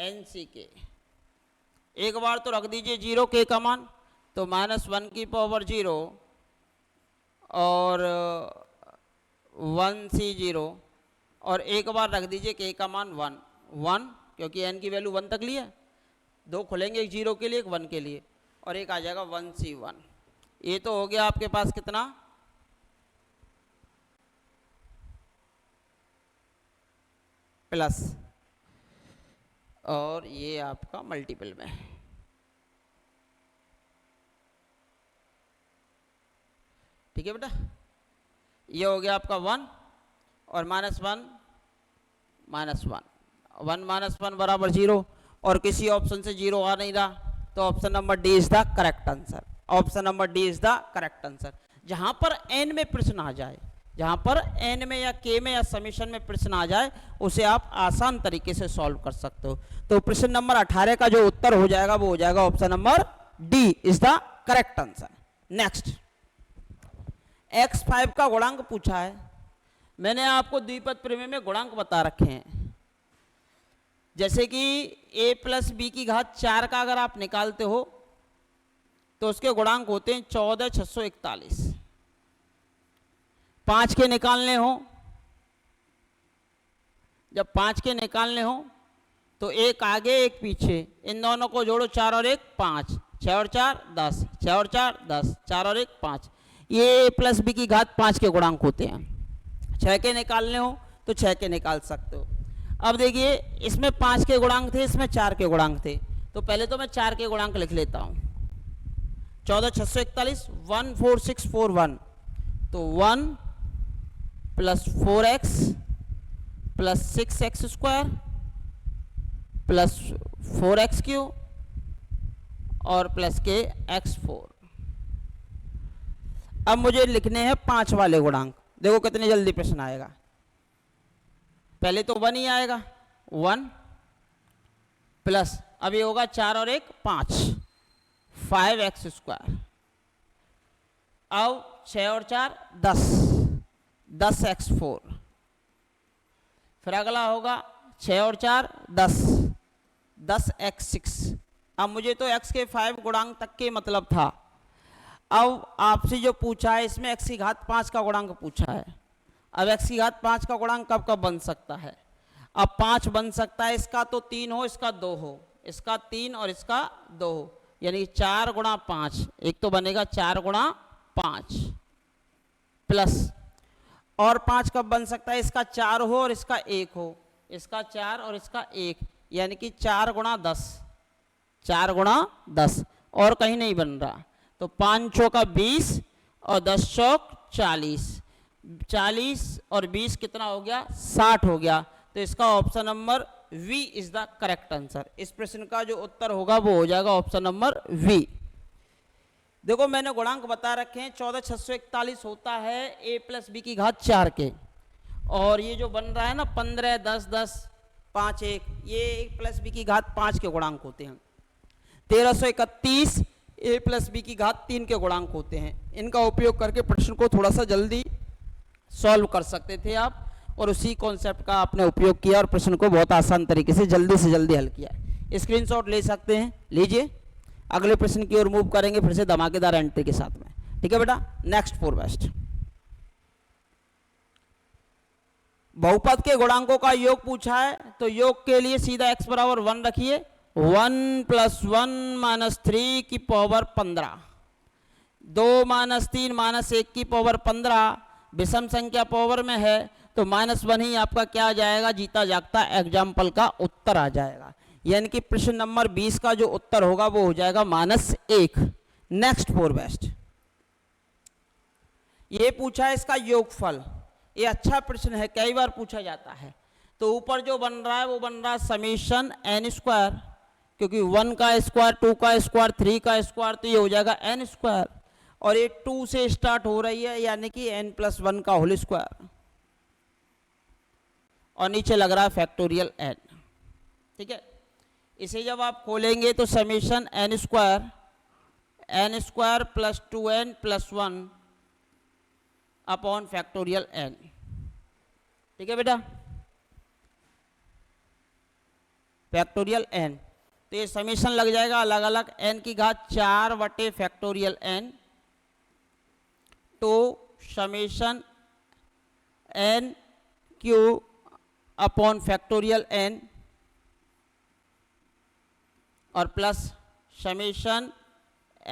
nc k। एक बार तो रख दीजिए 0 k का मान, तो माइनस 1 की पावर 0 और 1c0, और एक बार रख दीजिए k का मान 1, क्योंकि n की वैल्यू 1 तक लिया, 2 खुलेंगे, एक 0 के लिए, एक 1 के लिए, और एक आ जाएगा 1c1। ये तो हो गया आपके पास कितना? प्लस, और ये आपका मल्टीपल में। ठीक है बेटा। ये हो गया आपका 1 और माइनस 1 माइनस 1, 1 माइनस 1 बराबर 0, और किसी ऑप्शन से 0 आ नहीं रहा, तो option number D is the correct answer. Option number D is the correct answer. जहां पर n में प्रश्न आ जाए, जहां पर n में या k में या समीशन में प्रश्न आ जाए, उसे आप आसान तरीके से सॉल्व कर सकते हो। तो प्रश्न नंबर 18 का जो उत्तर हो जाएगा वो हो जाएगा option number D is the correct answer. Next, x5 का गुणांक पूछा है। मैंने आपको द्विपद प्रमेय में गुणांक बता रखे हैं, जैसे कि a प्लस बी की घात 4 का अगर आप निकालते हो तो उसके गुणांक होते हैं 14,641। 5 के निकालने हो, जब 5 के निकालने हो तो एक आगे एक पीछे, इन दोनों को जोड़ो, 4 और 1 5, 6 और 4 10, 6 और 4 10, 4 और 1 5। ये प्लस बी की घात 5 के गुणांक होते हैं। 6 के निकालने हो तो 6 के निकाल सकते हो। अब देखिए, इसमें 5 के गुणांक थे, इसमें 4 के गुणांक थे, तो पहले तो मैं 4 के गुणांक लिख लेता हूं। 14,641 14641, तो 1 plus 4x plus 6x square plus 4x cube और प्लस के x4। अब मुझे लिखने हैं 5 वाले गुणांक। देखो कितनी जल्दी प्रश्न आएगा। पहले तो 1 ही आएगा, 1 प्लस, अभी होगा 4 और 1 5, 5x स्क्वायर। अब 6 और 4 10, 10x4। फिर अगला होगा 6 और 4 10, 10x6। अब मुझे तो x के 5 गुणांक तक के मतलब था। अब आपसे जो पूछा है इसमें x की घात 5 का गुणांक पूछा है। अब x की घात 5 का गुणांक कब कब बन सकता है? अब 5 बन सकता है, इसका तो 3 हो, इसका 2 हो, इसका 3 और इसका 2 हो, यानी 4 गुणा 5, एक तो बनेगा 4 गुणा 5 प्लस, और 5 कब बन सकता है? इसका 4 हो और इसका 1 हो, इसका 4 और इसका 1, यानी कि 4 गुणा 10, 4 गुणा 10, और कहीं नहीं बन रहा। तो 5 चौका 20 और 10 चौक 40, 40 और 20 कितना हो गया, 60 हो गया। तो इसका option number B is the correct answer. इस प्रश्न का जो उत्तर होगा वो हो जाएगा ऑप्शन नंबर वी। देखो मैंने गुणांक बता रखे हैं, 14,641 होता है a प्लस बी की घात 4 के, और ये जो बन रहा है ना 15, 10, 10, 5, 1, ये a प्लस बी की घात 5 के गुणांक होते हैं। 1331 a प्लस बी की घात 3 के गुणांक होते हैं। इनका उपयोग करके प्रश्न को थोड़ा सा जल्दी सॉल्व कर सकते थे आप, और उसी कॉन्सेप्ट का आपने उपयोग किया और प्रश्न को बहुत आसान तरीके से जल्दी हल किया। स्क्रीनशॉट ले सकते हैं, लीजिए। अगले प्रश्न की ओर मूव करेंगे फिर से धमाकेदार एंट्री के साथ में, ठीक है बेटा। नेक्स्ट फॉर बेस्ट, बहुपद के गुणांकों का योग पूछा है, तो योग के लिए सीधा x बराबर 1 रखिए। 1 + 1 - 3 की पावर 15, 2 - 3 - 1 की पावर 15, विषम संख्या पावर में है तो -1 ही आपका क्या आ जाएगा, जीता जागता एग्जाम्पल का उत्तर आ जाएगा। यानी कि प्रश्न नंबर 20 का जो उत्तर होगा वो हो जाएगा -1। नेक्स्ट फॉर बेस्ट, ये पूछा है इसका योगफल। ये अच्छा प्रश्न है, कई बार पूछा जाता है। तो ऊपर जो बन रहा है वो बन रहा है समीशन n², क्योंकि 1 का स्क्वायर, 2 का स्क्वायर, 3 का स्क्वायर, तो ये हो जाएगा n², और ये 2 से स्टार्ट हो रही है यानी कि n+1 का होल स्क्वायर, और नीचे लग रहा है फैक्टोरियल n, ठीक है। इसे जब आप खोलेंगे तो summation n² + 2n + 1 upon factorial n, ठीक है बेटा, फैक्टोरियल n। तो ये समीशन लग जाएगा अलग अलग, n की घात 4 बटे फैक्टोरियल n तो summation n³ upon factorial n, और plus summation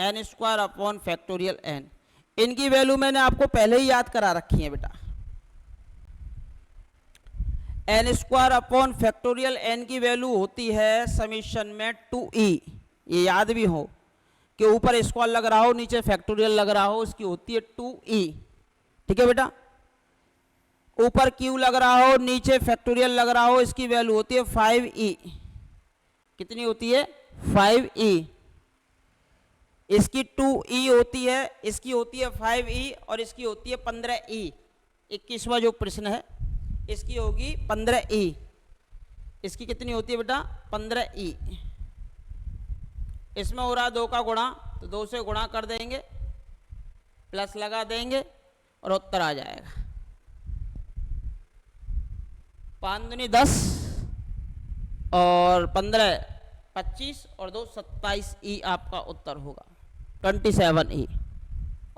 n² upon factorial n। इनकी वैल्यू मैंने आपको पहले ही याद करा रखी है बेटा। n² अपॉन फैक्टोरियल n की वैल्यू होती है समीशन में 2e, ये याद भी हो कि ऊपर स्क्वायर लग रहा हो नीचे फैक्टोरियल लग रहा हो, इसकी होती है 2e, ठीक है बेटा। ऊपर q लग रहा हो नीचे फैक्टोरियल लग रहा हो, इसकी वैल्यू होती है 5e। कितनी होती है, 5e। इसकी 2e होती है, इसकी होती है 5e, और इसकी होती है 15e। 21वां जो प्रश्न है इसकी होगी 15e। इसकी कितनी होती है बेटा, 15e। इसमें हो रहा 2 का गुणा, तो 2 से गुणा कर देंगे, प्लस लगा देंगे और उत्तर आ जाएगा। 5 दूनी 10 और 15 25 और 2 27e आपका उत्तर होगा, 27e।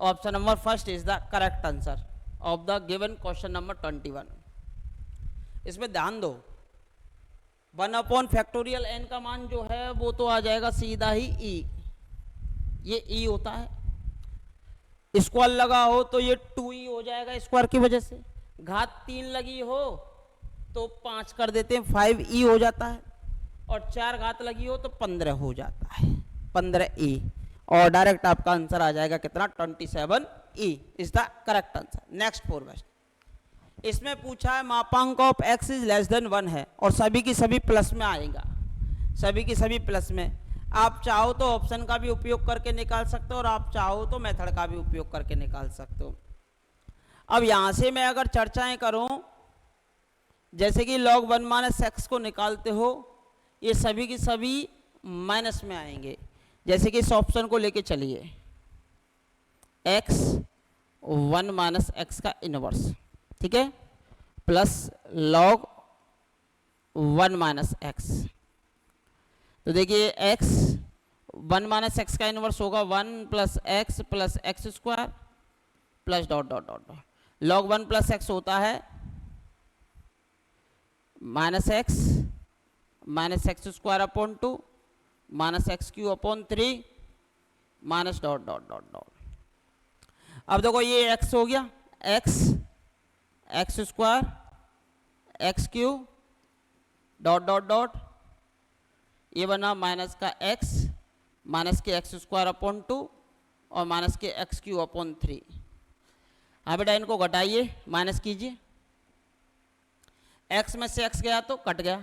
Option number first is the correct answer of the given question number 21। इसमें ध्यान दो, 1 अपॉन फैक्टोरियल n का मान जो है वो तो आ जाएगा सीधा ही e, ये e होता है। स्क्वायर लगा हो तो ये 2e हो जाएगा स्क्वायर की वजह से, घात 3 लगी हो तो 5 कर देते हैं 5e हो जाता है, और 4 घात लगी हो तो 15 हो जाता है, 15e। और डायरेक्ट आपका आंसर आ जाएगा कितना, 27e is the correct answer. Next for best, इसमें पूछा है मापांक of x is less than 1 है, और सभी की सभी प्लस में आएगा, सभी की सभी प्लस में। आप चाहो तो ऑप्शन का भी उपयोग करके निकाल सकते हो, और आप चाहो तो मेथड का भी उपयोग करके निकाल सकते हो। अब यहाँ से मैं अगर चर्चाएं करूं, जैसे कि log 1 - x को निकालते हो, ये सभी की सभी माइनस में आएंगे। जैसे कि इस ऑप्शन को लेके चलिए, x 1 - x का इनवर्स, ठीक है, प्लस log 1 - x। तो देखिए x 1 - x का इनवर्स होगा 1 + x + x² plus dot dot dot dot. log 1 + x होता है -x -x² upon 2 -x³ upon 3 minus dot dot dot dot. अब देखो ये x हो गया, x x² x³ dot dot dot ये बना माइनस का एक्स माइनस के एक्स स्क्वायर अपॉन 2 और माइनस के एक्स क्यू अपॉन 3। हाँ बेटा इनको घटाइए, माइनस कीजिए। एक्स में से एक्स गया तो कट गया,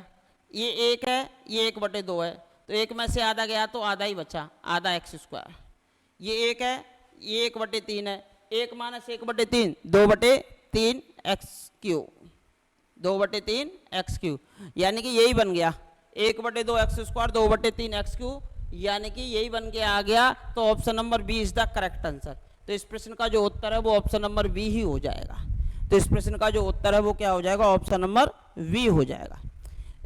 ये एक है, ये 1/2 है, तो एक में से आधा गया तो आधा ही बचा, आधा एक्स स्क्वायर। ये एक है, ये 1/3 है, 1 minus 1/3 2/3 x Q, 2/3 x Q, यानी कि यही बन गया 1/2 एक्स स्क्वायर 2/3 एक्स क्यू, यानी कि यही बन के आ गया। तो option number B is the correct answer. तो इस प्रश्न का जो उत्तर है वो ऑप्शन नंबर बी ही हो जाएगा। तो इस प्रश्न का जो उत्तर है वो क्या हो जाएगा, ऑप्शन नंबर बी हो जाएगा।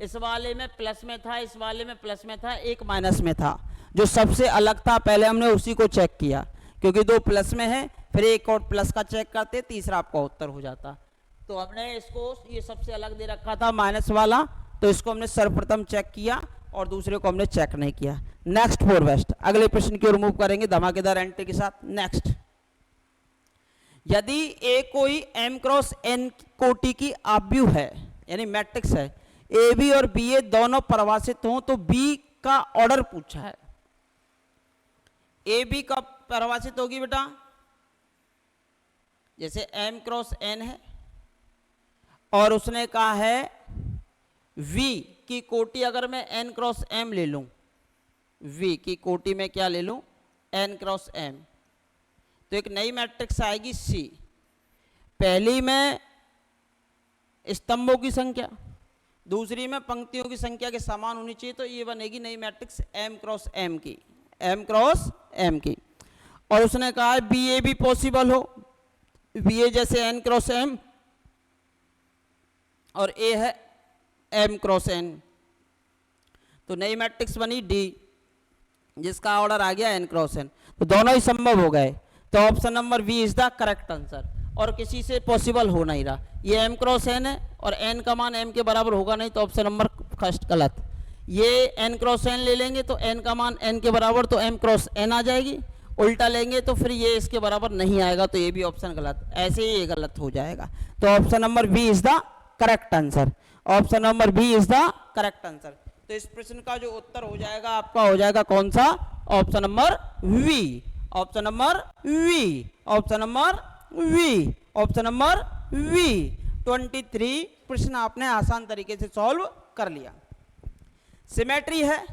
इस वाले में प्लस में था, इस वाले में प्लस में था, एक माइनस में था। जो सबसे अलग था पहले हमने उसी को चेक किया, क्योंकि 2 प्लस में है, फिर एक और प्लस का चेक करते, तीसरा आपका उत्तर हो जाता। तो हमने इसको ये सबसे अलग दे रखा था माइनस वाला, तो इसको हमने सर्वप्रथम चेक किया और दूसरे को हमने चेक नहीं किया। नेक्स्ट फॉर बेस्ट, अगले प्रश्न की ओर मूव करेंगे धमाकेदार एंट्री के साथ। नेक्स्ट, यदि ए कोई m क्रॉस n कोटि की आव्यूह है, यानी मैट्रिक्स है, ए बी और बी ए दोनों परिभाषित हों, तो बी का ऑर्डर पूछा है। ए बी कब परिभाषित होगी बेटा, जैसे m क्रॉस n है और उसने कहा है v की कोटि अगर मैं n क्रॉस m ले लूं, v की कोटि में क्या ले लूं, n क्रॉस m, तो एक नई मैट्रिक्स आएगी C। पहली में स्तंभों की संख्या, दूसरी में पंक्तियों की संख्या के समान होनी चाहिए, तो ये बनेगी नई मैट्रिक्स m क्रॉस m की, m क्रॉस m की। और उसने कहा है बी ए भी पॉसिबल हो, बी ए जैसे n क्रॉस m और a है m क्रॉस n, तो नई मैट्रिक्स बनी D जिसका ऑर्डर आ गया n क्रॉस n। तो दोनों ही संभव हो गए, तो option number B is the correct answer. और किसी से पॉसिबल हो नहीं रहा, ये m क्रॉस n है और n का मान m के बराबर होगा नहीं, तो ऑप्शन नंबर फर्स्ट गलत। ये n क्रॉस n ले लेंगे तो n का मान n के बराबर, तो m क्रॉस n आ जाएगी, उल्टा लेंगे तो फिर ये इसके बराबर नहीं आएगा, तो ये भी ऑप्शन गलत, ऐसे ही ये गलत हो जाएगा। तो option number B is the correct answer, option number B is the correct answer. तो इस प्रश्न का जो उत्तर हो जाएगा आपका हो जाएगा कौन सा, option number we, option number we, option number we, option number B. 23 प्रश्न आपने आसान तरीके से सॉल्व कर लिया। सिमेट्री है,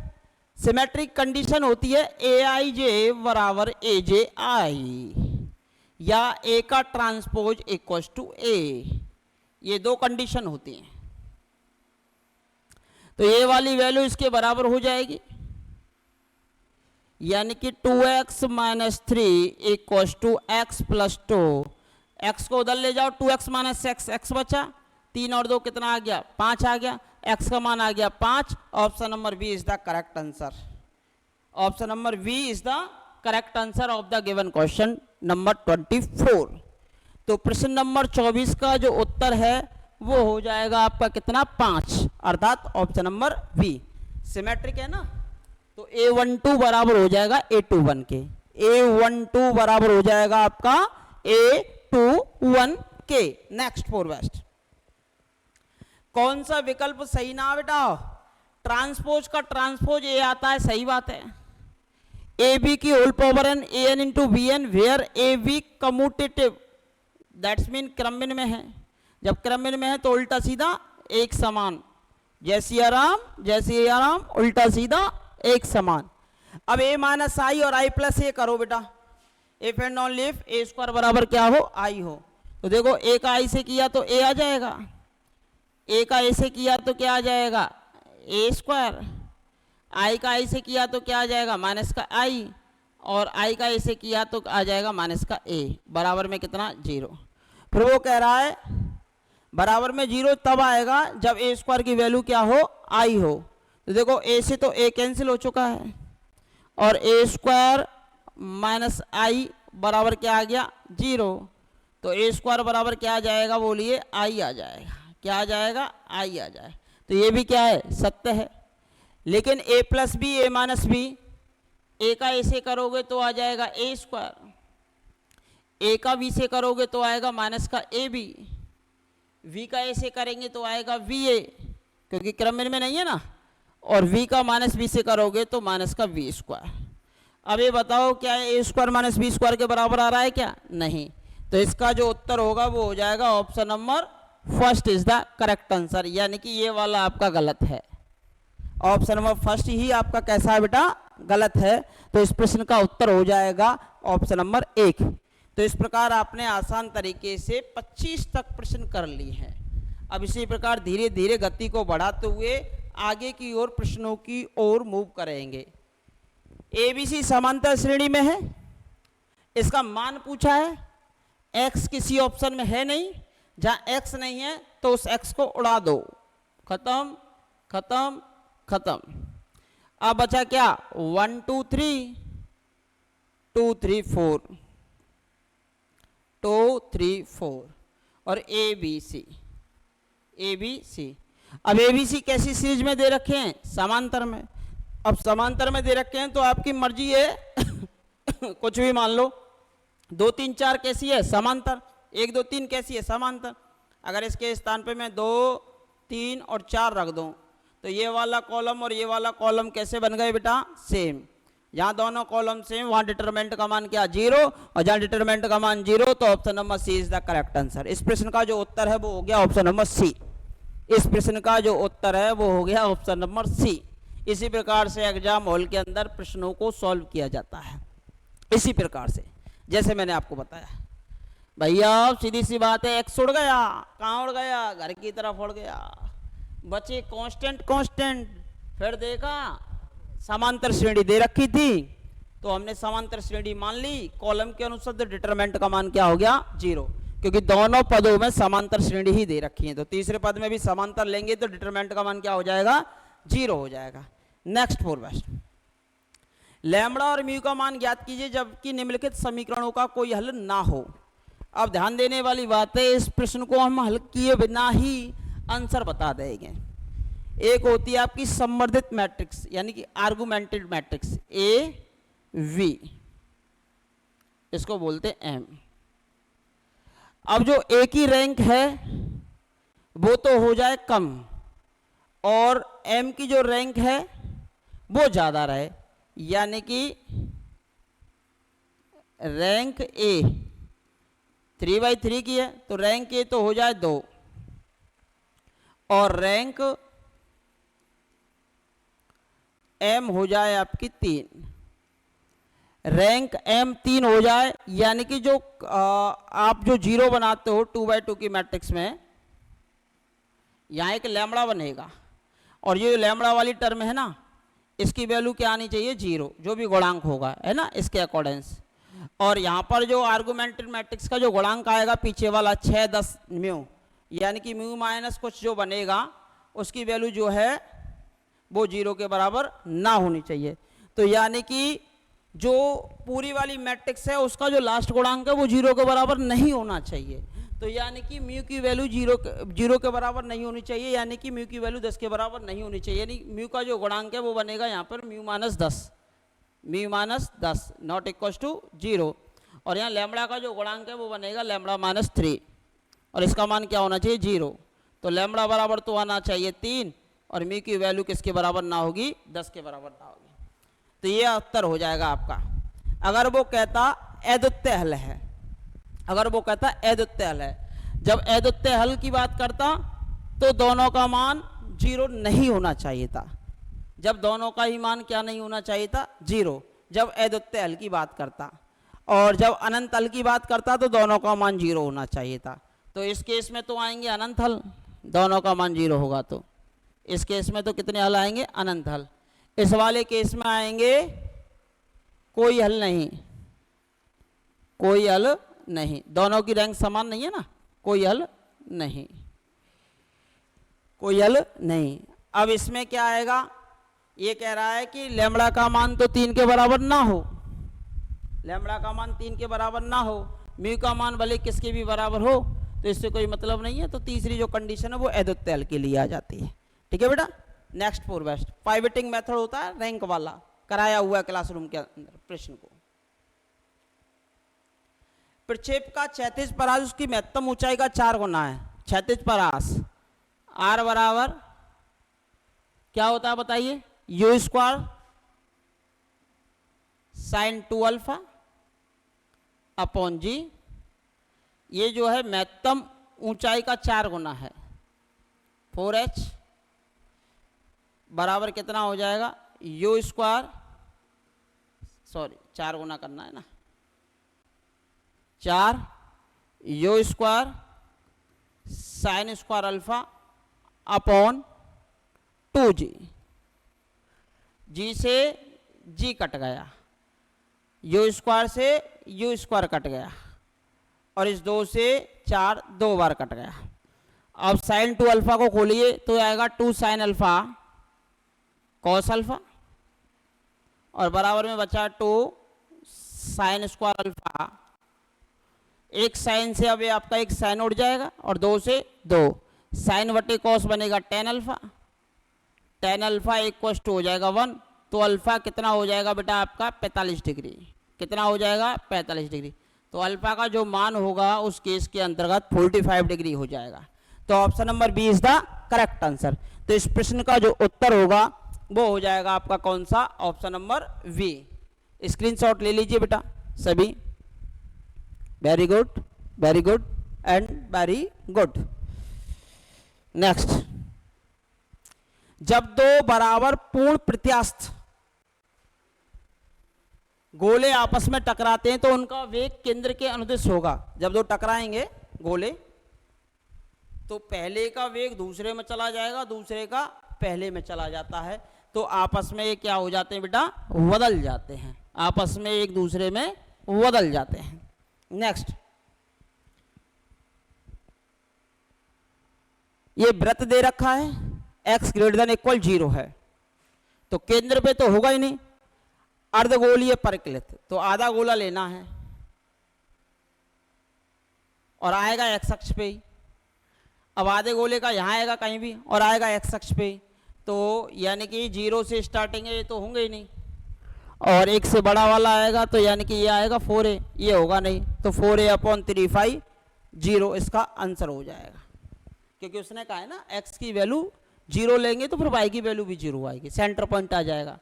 सिमेट्रिक कंडीशन होती है ए आई जे बराबर ए जे आई, या ए का ट्रांसपोज इक्वल टू ए, ये दो कंडीशन होती हैं। तो ए वाली वैल्यू इसके बराबर हो जाएगी, यानी कि 2x minus 3 equal to x plus 2। X को उधर ले जाओ, 2x माइनस एक्स, एक्स बचा, 3 और 2 कितना आ गया, 5 आ गया, x का मान आ गया 5। Option number B is the correct answer, option number B is the correct answer of the given question number 24। तो प्रश्न नंबर 24 का जो उत्तर है वो हो जाएगा आपका कितना, 5, अर्थात ऑप्शन नंबर बी। सिमेट्रिक है ना, तो A12 बराबर हो जाएगा A21 के, A12 बराबर हो जाएगा आपका A21 के। नेक्स्ट फॉर बेस्ट, कौन सा विकल्प सही ना बेटा, ट्रांसपोज का ट्रांसपोज ए आता है, सही बात है। ए बी की whole power n A n into B n, where A B commutative, that's mean क्रमभिन्न में है। जब क्रमभिन्न में है तो उल्टा सीधा एक समान, जैसी आराम उल्टा सीधा एक समान। अब a माइनस आई और i प्लस ए करो बेटा, if and only if A square बराबर क्या हो, आई हो। तो देखो a का i से किया तो a आ जाएगा, a का a से किया तो क्या आ जाएगा, a स्क्वायर, i का i से किया तो क्या आ जाएगा, माइनस का i, और i का a से किया तो आ जाएगा माइनस का a, बराबर में कितना, 0। फिर वो कह रहा है बराबर में 0 तब आएगा जब a स्क्वायर की वैल्यू क्या हो, i हो। तो देखो a से तो a कैंसिल हो चुका है, और a स्क्वायर माइनस आई बराबर क्या आ गया, 0। तो a स्क्वायर बराबर क्या आ जाएगा, बोलिए i आ जाएगा, क्या आ जाएगा, i आ जाए। तो ये भी क्या है, सत्य है। लेकिन a plus b a minus b, a का a से करोगे तो आ जाएगा a स्क्वायर, a का b से करोगे तो आएगा माइनस का ए बी, v का a से करेंगे तो आएगा वी ए, क्योंकि क्रमभिन्न में नहीं है ना, और v का माइनस बी से करोगे तो माइनस का वी स्क्वायर। अब ये बताओ क्या ए स्क्वायर माइनस बी स्क्वायर के बराबर आ रहा है क्या? नहीं। तो इसका जो उत्तर होगा वो हो जाएगा option number first is the correct answer, यानी कि ये वाला आपका गलत है। ऑप्शन नंबर फर्स्ट ही आपका कैसा है बेटा? गलत है। तो इस प्रश्न का उत्तर हो जाएगा ऑप्शन नंबर 1। तो इस प्रकार आपने आसान तरीके से 25 तक प्रश्न कर लिए हैं। अब इसी प्रकार धीरे धीरे गति को बढ़ाते हुए आगे की ओर प्रश्नों की ओर मूव करेंगे। एबीसी समांतर श्रेणी में है, इसका मान पूछा है, एक्स किसी ऑप्शन में है नहीं, जहां एक्स नहीं है तो उस एक्स को उड़ा दो, खत्म खत्म खत्म। अब बचा क्या? 1 2 3 2 3 4 2 3 4 और ए बी सी। अब ए बी सी कैसी सीरीज में दे रखे हैं? समांतर में। अब समांतर में दे रखे हैं तो आपकी मर्जी है कुछ भी मान लो। 2 3 4 कैसी है? समांतर। 1 2 3 कैसी है? समांतर। अगर इसके स्थान पे मैं 2 3 और 4 रख दूं तो ये वाला कॉलम और ये वाला कॉलम कैसे बन गए बेटा? सेम। जहां दोनों कॉलम सेम वहां डिटरमिनेंट का मान क्या? 0। और जहां डिटरमिनेंट का मान 0 तो option number C is the correct answer. इस प्रश्न का जो उत्तर है वो हो गया ऑप्शन नंबर सी। इस प्रश्न का जो उत्तर है वो हो गया ऑप्शन नंबर सी। इसी प्रकार से एग्जाम हॉल के अंदर प्रश्नों को सॉल्व किया जाता है, इसी प्रकार से जैसे मैंने आपको बताया। भैया सीधी सी बात है, एक्स उड़ गया, कहाँ उड़ गया? घर की तरफ उड़ गया। बचे कांस्टेंट। फिर देखा समांतर श्रेणी दे रखी थी तो हमने समांतर श्रेणी मान ली, कॉलम के अनुसार डिटरमिनेंट का मान क्या हो गया? 0, क्योंकि दोनों पदों में समांतर श्रेणी ही दे रखी है। तो तीसरे पद में भी समांतर लेंगे तो डिटरमिनेंट का मान क्या हो जाएगा? 0 हो जाएगा। नेक्स्ट फोर बेस्ट, लैम्बडा और म्यू का मान ज्ञात कीजिए जबकि निम्नलिखित समीकरणों का कोई हल ना हो। अब ध्यान देने वाली बात है, इस प्रश्न को हम हल किए बिना ही आंसर बता देंगे। एक होती है आपकी संवर्धित मैट्रिक्स यानी कि आर्गुमेंटेड मैट्रिक्स ए वी, इसको बोलते हैं एम। अब जो ए की रैंक है वो तो हो जाए कम और एम की जो रैंक है वो ज्यादा रहे, यानी कि रैंक ए 3/3 की है तो रैंक ए तो हो जाए 2 और रैंक एम हो जाए आपकी 3। रैंक एम 3 हो जाए, यानी कि जो आप जो 0 बनाते हो 2/2 की मैट्रिक्स में, यहां एक लैम्बडा बनेगा और ये लैम्बडा वाली टर्म है ना, इसकी वैल्यू क्या आनी चाहिए? 0, जो भी गुणांक होगा है ना इसके अकॉर्डेंस। और यहाँ पर जो आर्गुमेंटेड मैट्रिक्स का जो गुणांक आएगा पीछे वाला 6 10 म्यू, यानी कि म्यू माइनस कुछ जो बनेगा उसकी वैल्यू जो है वो 0 के बराबर ना होनी चाहिए। तो यानी कि जो पूरी वाली मैट्रिक्स है उसका जो लास्ट गुणांक है वो 0 के बराबर नहीं होना चाहिए। तो यानी कि म्यू की वैल्यू 0 के बराबर नहीं होनी चाहिए, यानी कि म्यू की वैल्यू 10 के बराबर नहीं होनी चाहिए। यानी म्यू का जो गुणांक है वो बनेगा यहाँ पर mu minus 10 not equal to 0। और यहाँ लैम्बडा का जो गुणांक है वो बनेगा लैम्बडा माइनस 3 और इसका मान क्या होना चाहिए? 0। तो लैम्बडा बराबर तो आना चाहिए 3 और म्यू की वैल्यू किसके बराबर ना होगी? 10 के बराबर ना होगी। तो ये उत्तर हो जाएगा आपका। अगर वो कहता अद्वितीय हल है, अगर वो कहता अद्वितीय हल है, जब अद्वितीय हल की बात करता तो दोनों का मान 0 नहीं होना चाहिए था। जब दोनों का ही मान क्या नहीं होना चाहिए था? 0, जब अद्वितीय हल की बात करता। और जब अनंत हल की बात करता तो दोनों का मान 0 होना चाहिए था। तो इस केस में तो आएंगे अनंत हल, दोनों का मान 0 होगा तो इस केस में तो कितने हल आएंगे? अनंत हल। इस वाले केस में आएंगे कोई हल नहीं, कोई हल नहीं, दोनों की रैंक समान नहीं है ना, कोई हल नहीं, कोई हल नहीं। अब इसमें क्या आएगा? ये कह रहा है कि लैम्बडा का मान तो 3 के बराबर ना हो, लैम्बडा का मान 3 के बराबर ना हो, म्यू का मान भले किसके भी बराबर हो, तो इससे कोई मतलब नहीं है। तो तीसरी जो कंडीशन है वो अद्वितीय हल के लिए आ जाती है। ठीक है बेटा। नेक्स्ट फोर बेस्ट, पाइवटिंग मेथड होता है रैंक वाला, कराया हुआ है क्लासरूम के अंदर प्रश्न को। प्रक्षेप का क्षैतिज परास उसकी महत्तम ऊंचाई का 4 गुना है। क्षैतिज परास आर बराबर क्या होता है बताइए, u square sine 2 alpha upon g, ये जो है महत्तम ऊंचाई का 4 गुना है, 4h बराबर कितना हो जाएगा, यू स्क्वायर, सॉरी 4 गुना करना है ना, 4 you square sine square alpha upon 2g, जी से जी कट गया, यू स्क्वायर से यू स्क्वायर कट गया, और इस 2 से 4 2 बार कट गया। अब साइन 2 अल्फा को खोलिए तो आएगा 2 साइन अल्फा कॉस अल्फा, और बराबर में बचा 2 साइन स्क्वायर अल्फा, एक साइन से अब ये आपका एक साइन उड़ जाएगा, और 2 से 2 साइन बटे कॉस बनेगा tan alpha, tan alpha equal to हो जाएगा 1, तो अल्फा कितना हो जाएगा बेटा आपका 45 डिग्री, कितना हो जाएगा 45 डिग्री। तो अल्फा का जो मान होगा उस केस के अंतर्गत 45 डिग्री हो जाएगा। तो option number B is the correct answer. तो इस प्रश्न का जो उत्तर होगा वो हो जाएगा आपका कौन सा, ऑप्शन नंबर वी। स्क्रीनशॉट ले लीजिए बेटा सभी, very good and very good. Next, जब दो बराबर पूर्ण प्रत्यास्थ गोले आपस में टकराते हैं तो उनका वेग केंद्र के अनुदिश होगा। जब दो टकराएंगे गोले तो पहले का वेग दूसरे में चला जाएगा, दूसरे का पहले में चला जाता है, तो आपस में ये क्या हो जाते हैं बेटा, बदल जाते हैं, आपस में एक दूसरे में बदल जाते हैं। नेक्स्ट, ये वृत्त दे रखा है x ग्रेटर देन इक्वल 0 है, तो केंद्र पे तो होगा ही नहीं। अर्धगोलीय परिकलित, तो आधा गोला लेना है और आएगा x अक्ष पे ही। अब आधे गोले का यहाँ आएगा कहीं भी और आएगा x अक्ष पे, तो यानी कि 0 से स्टार्टिंग है, ये तो होंगे ही नहीं, और एक से बड़ा वाला आएगा तो यानी कि ये आएगा 4a, ये होगा नहीं, तो 4a अपॉन 3 0 इसका आंसर हो जाएगा, क्योंकि उसने कहा है ना x की वैल्यू 0 लेंगे तो फिर y की वैल्यू भी 0 आएगी, सेंटर पॉइंट आ जाएगा।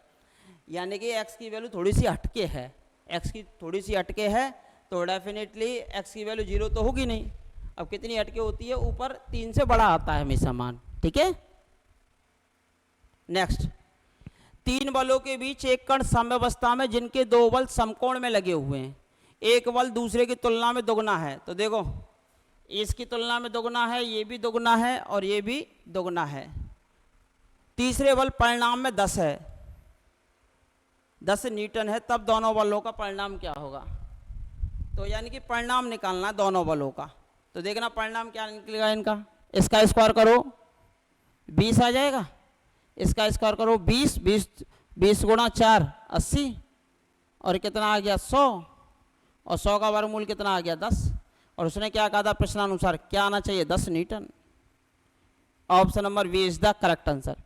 यानी कि x की वैल्यू थोड़ी सी हटके है, x की थोड़ी सी हटके है, तो डेफिनेटली x की वैल्यू 0 तो होगी नहीं। अब कितनी हटके होती है, ऊपर 3 से बड़ा आता है हमेशा मान, ठीक है। नेक्स्ट, 3 बलों के बीच एक कण साम्यावस्था में जिनके 2 बल समकोण में लगे हुए हैं, एक बल दूसरे की तुलना में दोगुना है। तो देखो इसकी तुलना में दोगुना है, ये भी दोगुना है और ये भी दोगुना है। तीसरे बल परिणाम में 10 है, 10 न्यूटन है, तब दोनों बलों का परिणाम क्या होगा। तो यानी कि परिणाम निकालना है दोनों बलों का। तो देखना परिणाम क्या निकलेगा इनका, इसका स्क्वायर करो 20 आ जाएगा, इसका स्क्वायर करो 20, 20 गुणा 4 80, और कितना आ गया 100, और 100 का वर्गमूल कितना आ गया 10, और उसने क्या कहा था प्रश्नानुसार, क्या आना चाहिए 10 newton. Option number B is the correct answer.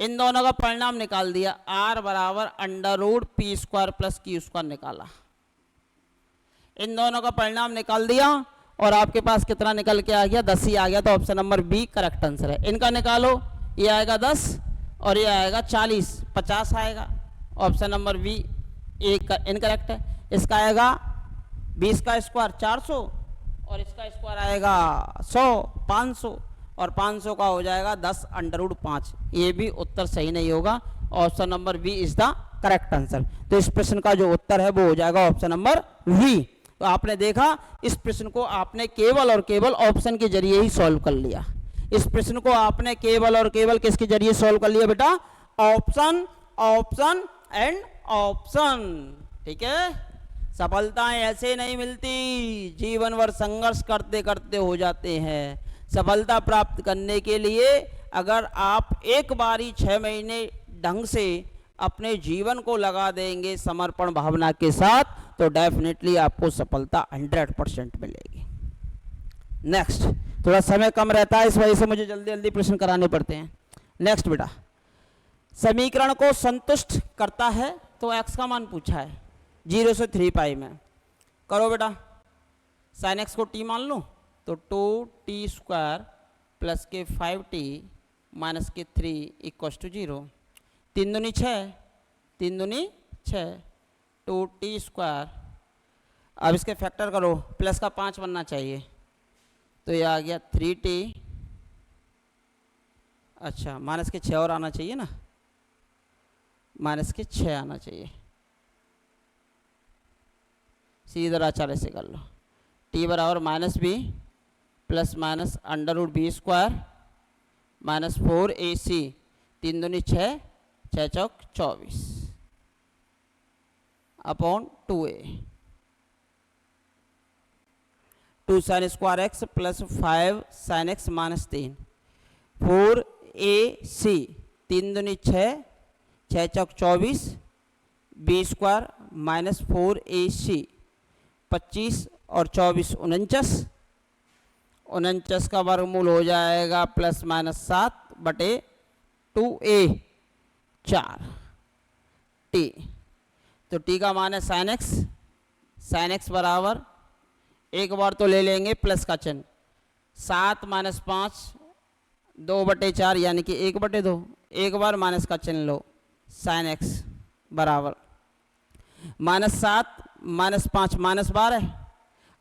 इन दोनों का परिणाम निकाल दिया, r बराबर √p² प्लस q² निकाला, इन दोनों का परिणाम निकाल दिया और आपके पास कितना निकल के आ गया 10 ही आ गया। तो option number B correct answer है। इनका निकालो, ये आएगा 10 और ये आएगा 40, 50 आएगा। ऑप्शन नंबर बी एक इनकरेक्ट है। इसका आएगा 20 का स्क्वायर 400 और इसका स्क्वायर आएगा 100 500, और 500 का हो जाएगा 10 √5। ये भी उत्तर सही नहीं होगा। Option number B is the correct answer. तो इस प्रश्न का जो उत्तर है वो हो जाएगा ऑप्शन नंबर वी। तो आपने देखा इस प्रश्न को आपने केवल और केवल ऑप्शन के जरिए ही सॉल्व कर लिया। इस प्रश्न को आपने केवल और केवल किसके जरिए सॉल्व कर लिया बेटा, ऑप्शन ऑप्शन एंड ऑप्शन, ठीक है। सफलताएं ऐसे नहीं मिलती, जीवन भर संघर्ष करते करते हो जाते हैं। सफलता प्राप्त करने के लिए अगर आप एक बारी 6 महीने ढंग से अपने जीवन को लगा देंगे समर्पण भावना के साथ, तो डेफिनेटली आपको सफलता 100% मिलेगी। नेक्स्ट, थोड़ा समय कम रहता है इस वजह से मुझे जल्दी जल्दी प्रश्न कराने पड़ते हैं। नेक्स्ट बेटा, समीकरण को संतुष्ट करता है तो x का मान पूछा है 0 से 3π में। करो बेटा, sin x को t मान लो तो 2t² प्लस के 5t माइनस के 3 इक्वस टू 0। 3 दूनी 6, 3 दूनी 6, 2t²। अब इसके फैक्टर करो, प्लस का 5 बनना चाहिए, तो ये आ गया 3t। अच्छा माइनस के 6 और आना चाहिए ना, माइनस के 6 आना चाहिए। सीधा आचार्य से कर लो। t बराबर minus b plus minus √b² minus 4ac। 3 दूनी 6, 6 चौक 24 upon 2a। 2 sin square x plus 5 sin x minus 3। 4ac। 3 दूनी 6, 6 चौक 24 b² माइनस 4ac। 25 और 24 49। 49 का वर्गमूल हो जाएगा प्लस माइनस 7 बटे 2a 4 t। तो t का मान है साइन एक्स। साइन एक्स बराबर एक बार तो ले लेंगे प्लस का चिन्ह, 7 माइनस 5 2 बटे 4 यानी कि 1 बटे 2। एक बार माइनस का चिन्ह लो, साइन एक्स बराबर माइनस 7 माइनस 5 माइनस 12,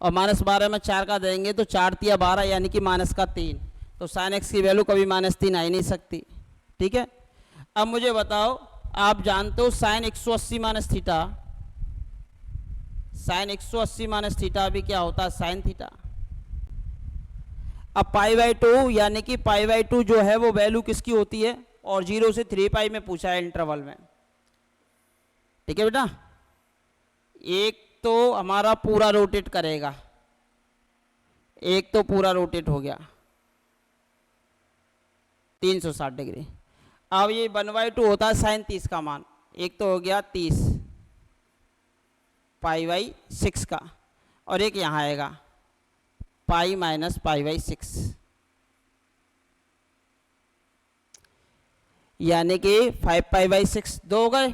और माइनस 12 में 4 का देंगे तो 4 तिया 12 यानी कि माइनस का 3। तो साइन एक्स की वैल्यू कभी माइनस 3 आ ही नहीं सकती। ठीक है, अब मुझे बताओ, आप जानते हो sine 180 minus theta, sine 180 minus theta भी क्या होता है, साइन थीटा। अब π/2 यानी कि π/2 जो है वो वैल्यू किसकी होती है, और 0 से 3π में पूछा है इंटरवल में। ठीक है बेटा, एक तो हमारा पूरा रोटेट करेगा, एक तो पूरा रोटेट हो गया 360 डिग्री। अब ये 1/2 होता है साइन 30 का मान, एक तो हो गया 30 π/6 का, और एक यहाँ आएगा पाई माइनस π/6, यानी कि 5π/6 2 हो गए।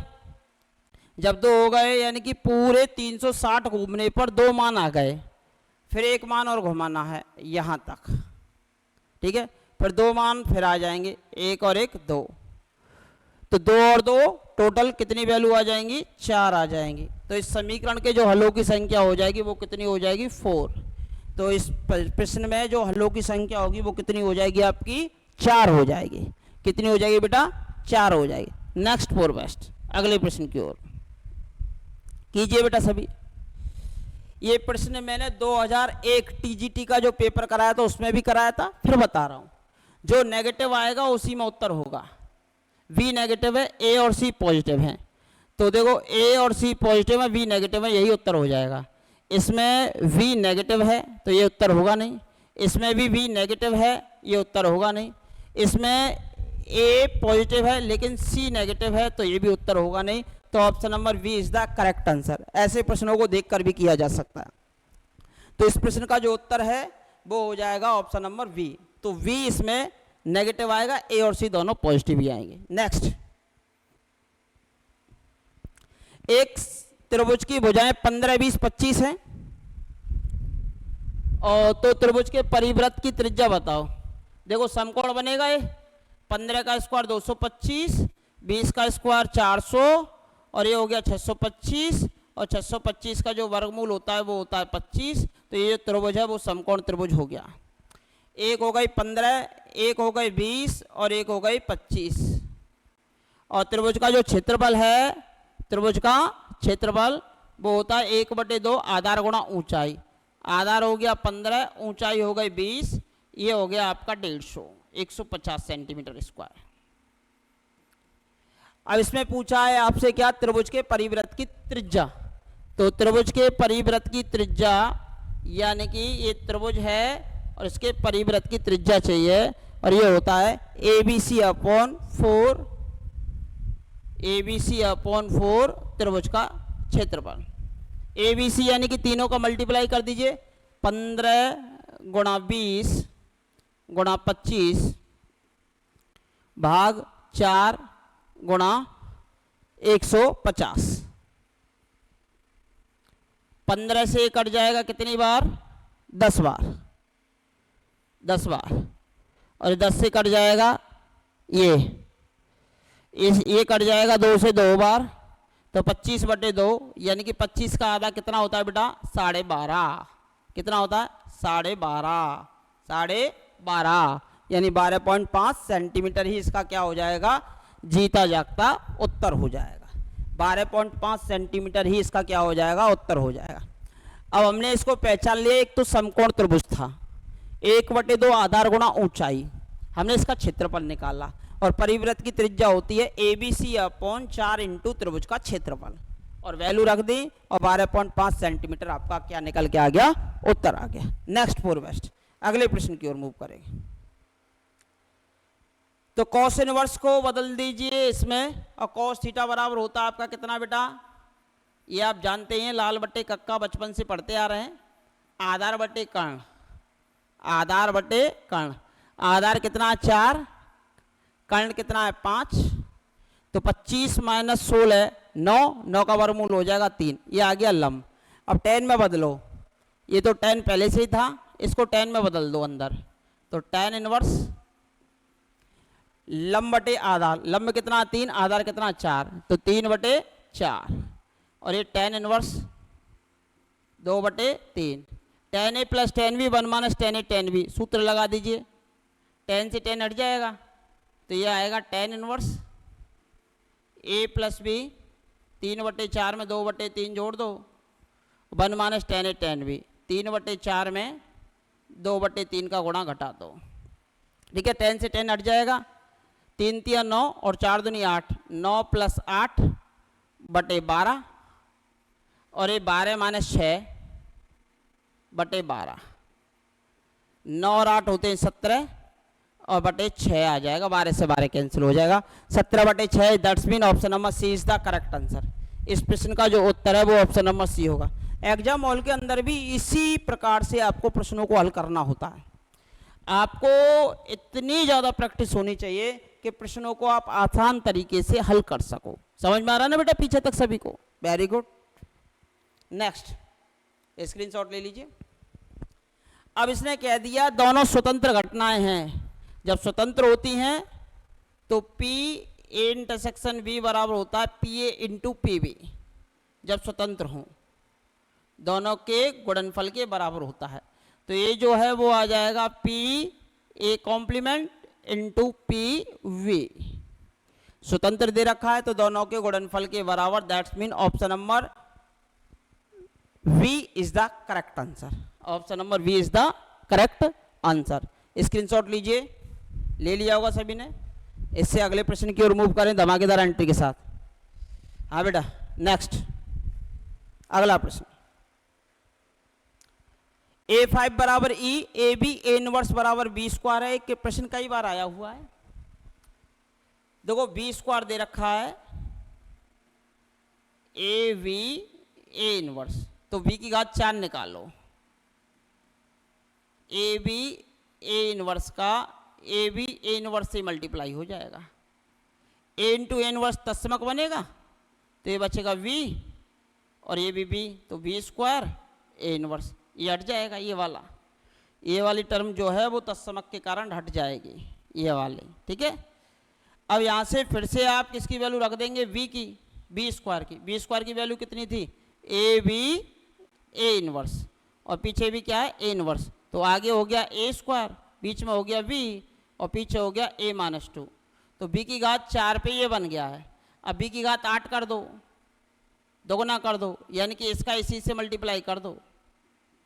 जब 2 हो गए यानी कि पूरे 360 घूमने पर 2 मान आ गए, फिर एक मान और घुमाना है यहाँ तक। ठीक है, फिर 2 मान फिर आ जाएंगे, 1 और 1 2, तो 2 और 2 टोटल कितनी वैल्यू आ जाएंगी, 4 आ जाएंगी। तो इस समीकरण के जो हलों की संख्या हो जाएगी वो कितनी हो जाएगी, 4। तो इस प्रश्न में जो हलों की संख्या होगी वो कितनी हो जाएगी, आपकी 4 हो जाएगी। कितनी हो जाएगी बेटा, 4 हो जाएगी। नेक्स्ट फॉर बेस्ट, अगले प्रश्न की ओर कीजिए बेटा सभी। ये प्रश्न मैंने 2001 टीजीटी का जो पेपर कराया था उसमें भी कराया था, फिर बता रहा हूं। जो नेगेटिव आएगा उसी में उत्तर होगा। V नेगेटिव है, A और C पॉजिटिव है, तो देखो A और C पॉजिटिव है, V नेगेटिव है, यही उत्तर हो जाएगा। इसमें V नेगेटिव है तो ये उत्तर होगा नहीं, इसमें भी V नेगेटिव है, ये उत्तर होगा नहीं, इसमें A पॉजिटिव है लेकिन C नेगेटिव है तो ये भी उत्तर होगा नहीं। तो option number V is the correct answer. ऐसे प्रश्नों को देखकर भी किया जा सकता है। तो इस प्रश्न का जो उत्तर है वो हो जाएगा ऑप्शन नंबर V। तो V इसमें नेगेटिव आएगा, A और C दोनों पॉजिटिव ही आएंगे। नेक्स्ट, एक त्रिभुज की भुजाएं 15, 20, 25 हैं, और तो त्रिभुज के परिवृत्त की त्रिज्या बताओ। देखो समकोण बनेगा, ये 15 का स्क्वायर 225, 20 का स्क्वायर 400, और ये हो गया 625, और 625 का जो वर्गमूल होता है वो होता है 25। तो ये जो त्रिभुज है वो समकोण त्रिभुज हो गया। एक हो गई 15, एक हो गई 20, और एक हो गई 25। और त्रिभुज का जो क्षेत्रफल है, त्रिभुज का क्षेत्रफल वो होता है 1/2 आधार गुणा ऊंचाई। आधार हो गया 15, ऊंचाई हो गई 20, ये हो गया आपका 150 सेंटीमीटर स्क्वायर। अब इसमें पूछा है आपसे क्या, त्रिभुज के परिवृत्त की त्रिज्या। तो त्रिभुज के परिवृत्त की त्रिज्या यानी कि ये त्रिभुज है और इसके परिवृत्त की त्रिज्या चाहिए, और ये होता है ABC अपॉन 4, ABC अपॉन 4 त्रिभुज का क्षेत्रफल। ABC यानी कि तीनों का मल्टीप्लाई कर दीजिए, 15 गुणा 20 गुणा 25 भाग 4 गुणा 150। 15 से कट जाएगा कितनी बार, 10 बार, 10 बार, और 10 से कट जाएगा ये कट जाएगा 2 से 2 बार, तो 25/2 यानी कि 25 का आधा कितना होता है बेटा 12.5। कितना होता है 12.5, 12.5 यानी 12.5 सेंटीमीटर ही इसका क्या हो जाएगा, जीता जागता उत्तर हो जाएगा। 12.5 सेंटीमीटर ही इसका क्या हो जाएगा, उत्तर हो जाएगा। अब हमने इसको पहचान लिया, एक तो समकोण त्रिभुज था, 1/2 आधार गुणा ऊंचाई, हमने इसका क्षेत्रफल निकाला, और परिवृत्त की त्रिज्या होती है ABC/4 इंटू त्रिभुज का क्षेत्रफल, और वैल्यू रख दी, और 12.5 सेंटीमीटर आपका क्या निकल के आ गया, उत्तर आ गया। नेक्स्ट फॉर वेस्ट, अगले प्रश्न की ओर मूव करेंगे। तो कॉस इनवर्स को बदल दीजिए इसमें, और कॉस थीटा बराबर होता है आपका कितना बेटा, ये आप जानते हैं, लाल बट्टे कक्का बचपन से पढ़ते आ रहे हैं, आधार बट्टे कर्ण, आधार बट्टे कर्ण, आधार कितना 4, कर्ण कितना है 5, तो 25 माइनस 16 9 का वर्गमूल हो जाएगा 3, ये आ गया लंब। अब tan में बदलो, ये तो tan पहले से ही था, इसको tan में बदल दो अंदर, तो tan इनवर्स लंब बटे आधार, लंब कितना 3, आधार कितना 4, तो 3/4, और ये tan inverse 2/3, tan a plus tan b 1 minus tan a tan b, सूत्र लगा दीजिए, tan से tan हट जाएगा, तो ये आएगा tan inverse a plus b, 3/4 में 2/3 जोड़ दो, 1 minus tan a tan b, 3/4 में 2/3 का गुणा घटा दो, ठीक है, tan से tan हट जाएगा, 3 3 9 और 4 दूनी 8, 9 प्लस 8/12, और ये 12 माइनस 6/12, 9 और 8 होते हैं 17, और बटे 6 आ जाएगा, 12 से 12 कैंसिल हो जाएगा, 17/6, that's mean option number C is the correct answer. इस प्रश्न का जो उत्तर है वो ऑप्शन नंबर सी होगा। एग्जाम हॉल के अंदर भी इसी प्रकार से आपको प्रश्नों को हल करना होता है, आपको इतनी ज़्यादा प्रैक्टिस होनी चाहिए कि प्रश्नों को आप आसान तरीके से हल कर सको। समझ में आ रहा है ना बेटा पीछे तक सभी को, वेरी गुड। नेक्स्ट स्क्रीनशॉट ले लीजिए। अब इसने कह दिया दोनों स्वतंत्र घटनाएं हैं, जब स्वतंत्र होती हैं तो P A इंटरसेक्शन B बराबर होता है PA इंटू PB, जब स्वतंत्र हों दोनों के गुणनफल के बराबर होता है, तो ये जो है वो आ जाएगा PA कॉम्प्लीमेंट इंटू PV, स्वतंत्र दे रखा है तो दोनों के गुणनफल के बराबर, that's mean option number V is the correct answer, option number V is the correct answer. Screenshot लीजिए, ले लिया होगा सभी ने। इससे अगले प्रश्न की ओर मूव करें धमाकेदार एंट्री के साथ। हाँ बेटा नेक्स्ट अगला प्रश्न, A5 बराबर E, AB A इनवर्स बराबर B स्क्वायर है। एक प्रश्न कई बार आया हुआ है, देखो B स्क्वायर दे रखा है, AB A इनवर्स, तो B की घात 4 निकालो, AB A इनवर्स का AB A इनवर्स से मल्टीप्लाई हो जाएगा, A इंटू A इनवर्स तत्समक बनेगा, तो ये बचेगा V, और ये भी B, तो B स्क्वायर A इनवर्स, ये हट जाएगा, ये वाली टर्म जो है वो तत्समक के कारण हट जाएगी, ये वाली, ठीक है। अब यहाँ से फिर से आप किसकी वैल्यू रख देंगे, V की, B स्क्वायर की। B स्क्वायर की वैल्यू कितनी थी, AB A इनवर्स, और पीछे भी क्या है A इनवर्स, तो आगे हो गया A स्क्वायर, बीच में हो गया V, और पीछे हो गया A-2, तो B की घात 4 पे ये बन गया है। अब B की घात 8 कर दो, दोगुना कर दो, यानी कि इसका इसी से मल्टीप्लाई कर दो,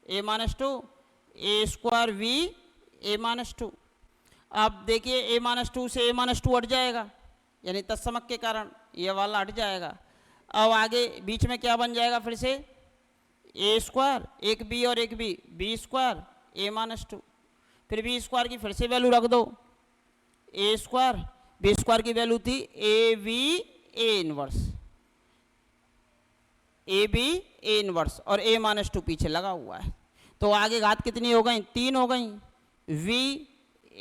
A-2 A square V A-2। अब देखिए A-2 से A-2 हट जाएगा, यानी तत्समक के कारण ये वाला हट जाएगा। अब आगे बीच में क्या बन जाएगा, फिर से A स्क्वायर, एक B और एक B स्क्वायर A-2, फिर B स्क्वायर की फिर से वैल्यू रख दो, A स्क्वायर, B स्क्वायर की वैल्यू थी AB A inverse, AB A inverse, और A-2 पीछे लगा हुआ है, तो आगे घात कितनी हो गई, 3 हो गई, V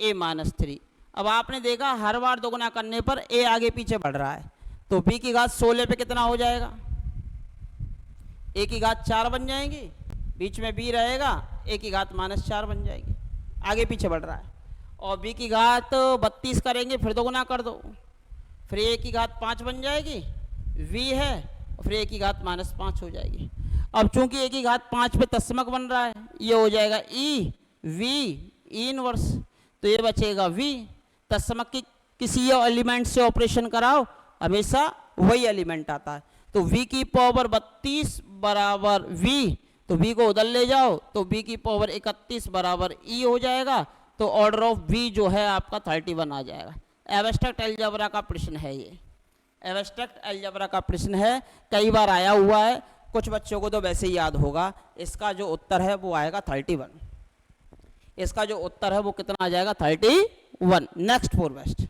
A-3। अब आपने देखा हर बार दोगुना करने पर A आगे पीछे बढ़ रहा है, तो B की घात 16 पे कितना हो जाएगा, A की घात 4 बन जाएंगी, बीच में B रहेगा, A की घात -4 बन जाएगी, आगे पीछे बढ़ रहा है, और b की घात 32 करेंगे, फिर दोगुना कर दो, फिर a की घात 5 बन जाएगी, v है, और फिर a की घात -5 हो जाएगी। अब चूंकि a की घात 5 पे तत्समक बन रहा है, ये हो जाएगा e v e इनवर्स, तो ये बचेगा v। तत्समक की किसी एलिमेंट से ऑपरेशन कराओ, हमेशा वही एलिमेंट आता है। तो v की पावर 32 बराबर v, तो v को उधर ले जाओ तो v की पावर 31 बराबर e हो जाएगा। तो ऑर्डर ऑफ v जो है आपका 31 आ जाएगा। एब्स्ट्रैक्ट अलजेब्रा का प्रश्न है ये, एब्स्ट्रैक्ट अलजेब्रा का प्रश्न है, कई बार आया हुआ है, कुछ बच्चों को तो वैसे ही याद होगा। इसका जो उत्तर है वो आएगा 31, इसका जो उत्तर है वो कितना आ जाएगा 31। Next four best.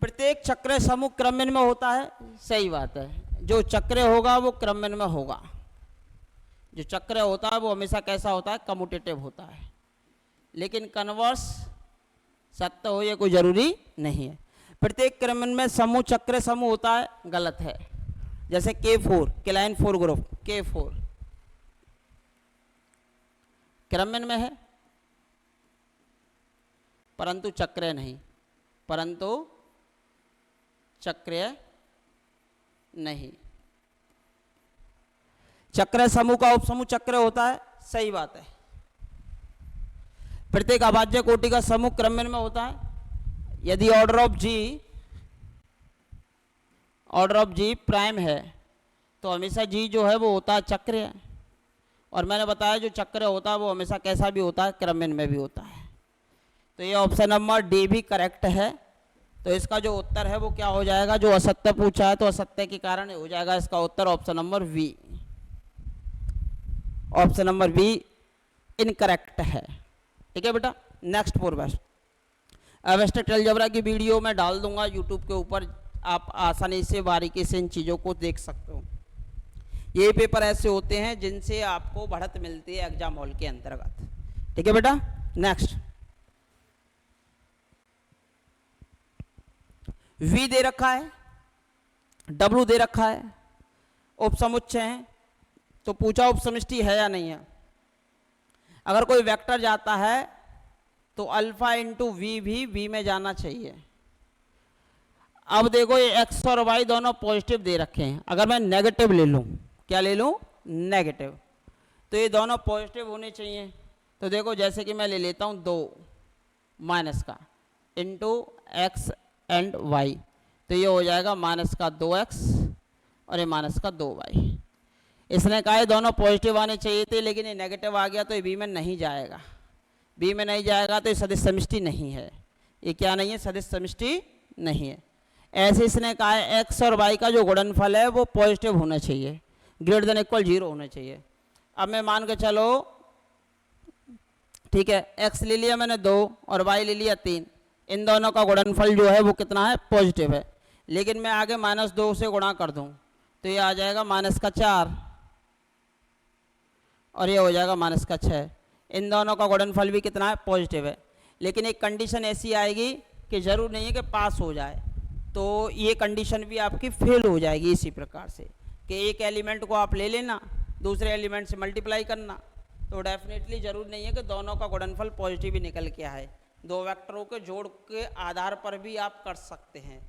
प्रत्येक चक्र समूह क्रमन में होता है, सही बात है, जो चक्र होगा वो क्रमन में होगा, जो चक्र होता है वो हमेशा कैसा होता है, कम्यूटेटिव होता है। लेकिन कन्वर्स सत्य हो ये कोई जरूरी नहीं है। प्रत्येक क्रमन में समूह चक्र समूह होता है, गलत है। जैसे K4 क्लाइन 4 ग्रुप, K4 क्रमन में है परंतु चक्र नहीं, परंतु चक्र नहीं। चक्र समूह का उपसमूह चक्र होता है, सही बात है। प्रत्येक अभाज्य कोटि का समूह क्रमन में होता है। यदि ऑर्डर ऑफ जी प्राइम है तो हमेशा जी जो है वो होता है चक्र है। और मैंने बताया जो चक्र होता है वो हमेशा कैसा भी होता है, क्रमन में भी होता है। तो ये ऑप्शन नंबर डी भी करेक्ट है। तो इसका जो उत्तर है वो क्या हो जाएगा, जो असत्य पूछा है तो असत्य के कारण हो जाएगा इसका उत्तर option number we. Option number B incorrect है। ठीक है बेटा। Next four best. Abstract algebra की वीडियो मैं डाल दूंगा यूट्यूब के ऊपर, आप आसानी से बारीकी से इन चीज़ों को देख सकते हो। ये पेपर ऐसे होते हैं जिनसे आपको बढ़त मिलती है एग्जाम हॉल के अंतर्गत। ठीक है बेटा। नेक्स्ट V दे रखा है, W दे रखा है, उपसमुच्चय है, तो पूछा उपसमिष्टि है या नहीं है। अगर कोई वेक्टर जाता है तो अल्फा इंटू वी भी V में जाना चाहिए। अब देखो ये x और y दोनों पॉजिटिव दे रखे हैं, अगर मैं नेगेटिव ले लूं, क्या ले लूं, नेगेटिव, तो ये दोनों पॉजिटिव होने चाहिए। तो देखो जैसे कि मैं ले लेता हूं 2 माइनस का इंटू एक्स एंड वाई, तो ये हो जाएगा माइनस का 2x और ये माइनस का 2y। इसने कहा ये दोनों पॉजिटिव आने चाहिए थे, लेकिन ये नेगेटिव आ गया तो ये बी में नहीं जाएगा। बी में नहीं जाएगा तो ये सदिश समष्टि नहीं है। ये क्या नहीं है, सदिश समष्टि नहीं है। ऐसे इसने कहा है एक्स और वाई का जो गुणनफल है वो पॉजिटिव होना चाहिए, ग्रेटर देन इक्वल 0 होना चाहिए। अब मैं मान के चलो, ठीक है, एक्स ले लिया मैंने 2 और वाई ले लिया 3, इन दोनों का गुणनफल जो है वो कितना है, पॉजिटिव है। लेकिन मैं आगे -2 से गुणा कर दूं तो ये आ जाएगा माइनस का 4 और ये हो जाएगा माइनस का 6। इन दोनों का गुणनफल भी कितना है, पॉजिटिव है। लेकिन एक कंडीशन ऐसी आएगी कि जरूर नहीं है कि पास हो जाए, तो ये कंडीशन भी आपकी फेल हो जाएगी इसी प्रकार से कि एक एलिमेंट को आप ले लेना, दूसरे एलिमेंट से मल्टीप्लाई करना, तो डेफिनेटली जरूर नहीं है कि दोनों का गुणनफल पॉजिटिव ही निकल के आए। दो वेक्टरों के जोड़ के आधार पर भी आप कर सकते हैं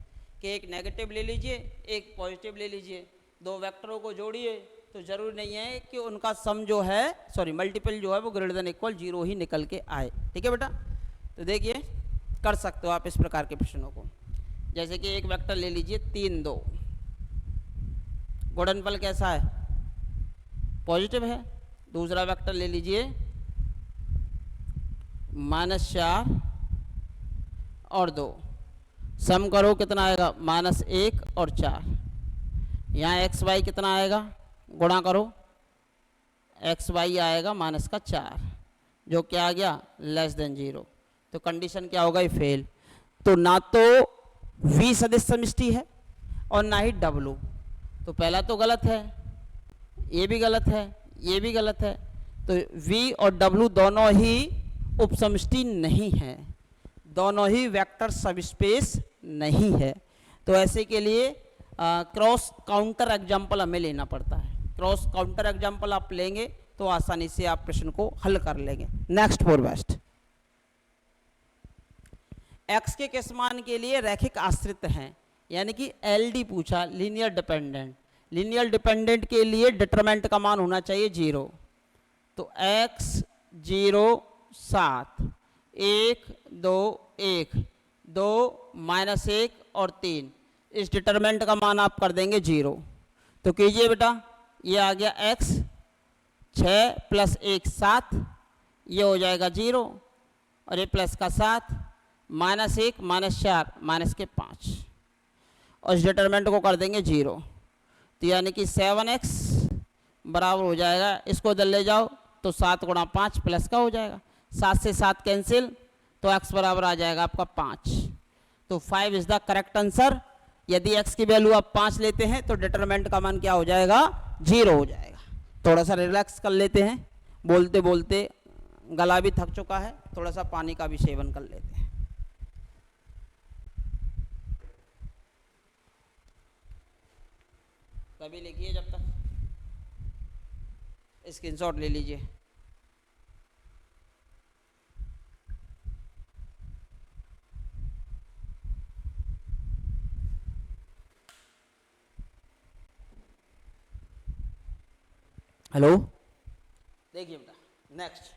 कि एक नेगेटिव ले लीजिए, एक पॉजिटिव ले लीजिए, दो वेक्टरों को जोड़िए, तो जरूर नहीं है कि उनका सम जो है, सॉरी मल्टीपल जो है वो ग्रेटर देन इक्वल 0 ही निकल के आए। ठीक है बेटा। तो देखिए कर सकते हो आप इस प्रकार के प्रश्नों को। जैसे कि एक वेक्टर ले लीजिए 3 2, गुणनफल कैसा है, पॉजिटिव है। दूसरा वेक्टर ले लीजिए -4 और 2, सम करो कितना आएगा, -1 और 4। यहाँ एक्स वाई कितना आएगा, गुणा करो, एक्स वाई आएगा -4, जो क्या आ गया, <0। तो कंडीशन क्या होगा, ये फेल। तो ना तो V सदिश समष्टि है और ना ही W। तो पहला तो गलत है, ये भी गलत है, ये भी गलत है। तो V और W दोनों ही उपसमष्टि नहीं है, दोनों ही वेक्टर सबस्पेस नहीं है। तो ऐसे के लिए क्रॉस काउंटर एग्जाम्पल हमें लेना पड़ता है। क्रॉस काउंटर एग्जाम्पल आप लेंगे तो आसानी से आप प्रश्न को हल कर लेंगे। Next four best. x के किस मान के लिए रैखिक आश्रित हैं, यानी कि LD पूछा, लीनियर डिपेंडेंट। लीनियर डिपेंडेंट के लिए डिटरमिनेंट का मान होना चाहिए 0। तो x 0 7 1 2 1 2 -1 और 3, इस डिटरमिनेंट का मान आप कर देंगे 0। तो कीजिए बेटा, ये आ गया x 6 + 1 7, ये हो जाएगा 0, और ये प्लस का 7 -1 -4 -5, और इस डिटरमिनेंट को कर देंगे 0। तो यानी कि 7x बराबर हो जाएगा, इसको इधर ले जाओ तो 7 × 5 प्लस का हो जाएगा, 7 से 7 कैंसिल, तो x बराबर आ जाएगा आपका 5। तो 5 इज द करेक्ट आंसर। यदि x की वैल्यू आप 5 लेते हैं तो डिटरमिनेंट का मान क्या हो जाएगा, 0 हो जाएगा। थोड़ा सा रिलैक्स कर लेते हैं, बोलते बोलते गला भी थक चुका है, थोड़ा सा पानी का भी सेवन कर लेते हैं। तभी लिखिए, जब तक स्क्रीनशॉट ले लीजिए। हेलो, देखिए बेटा, नेक्स्ट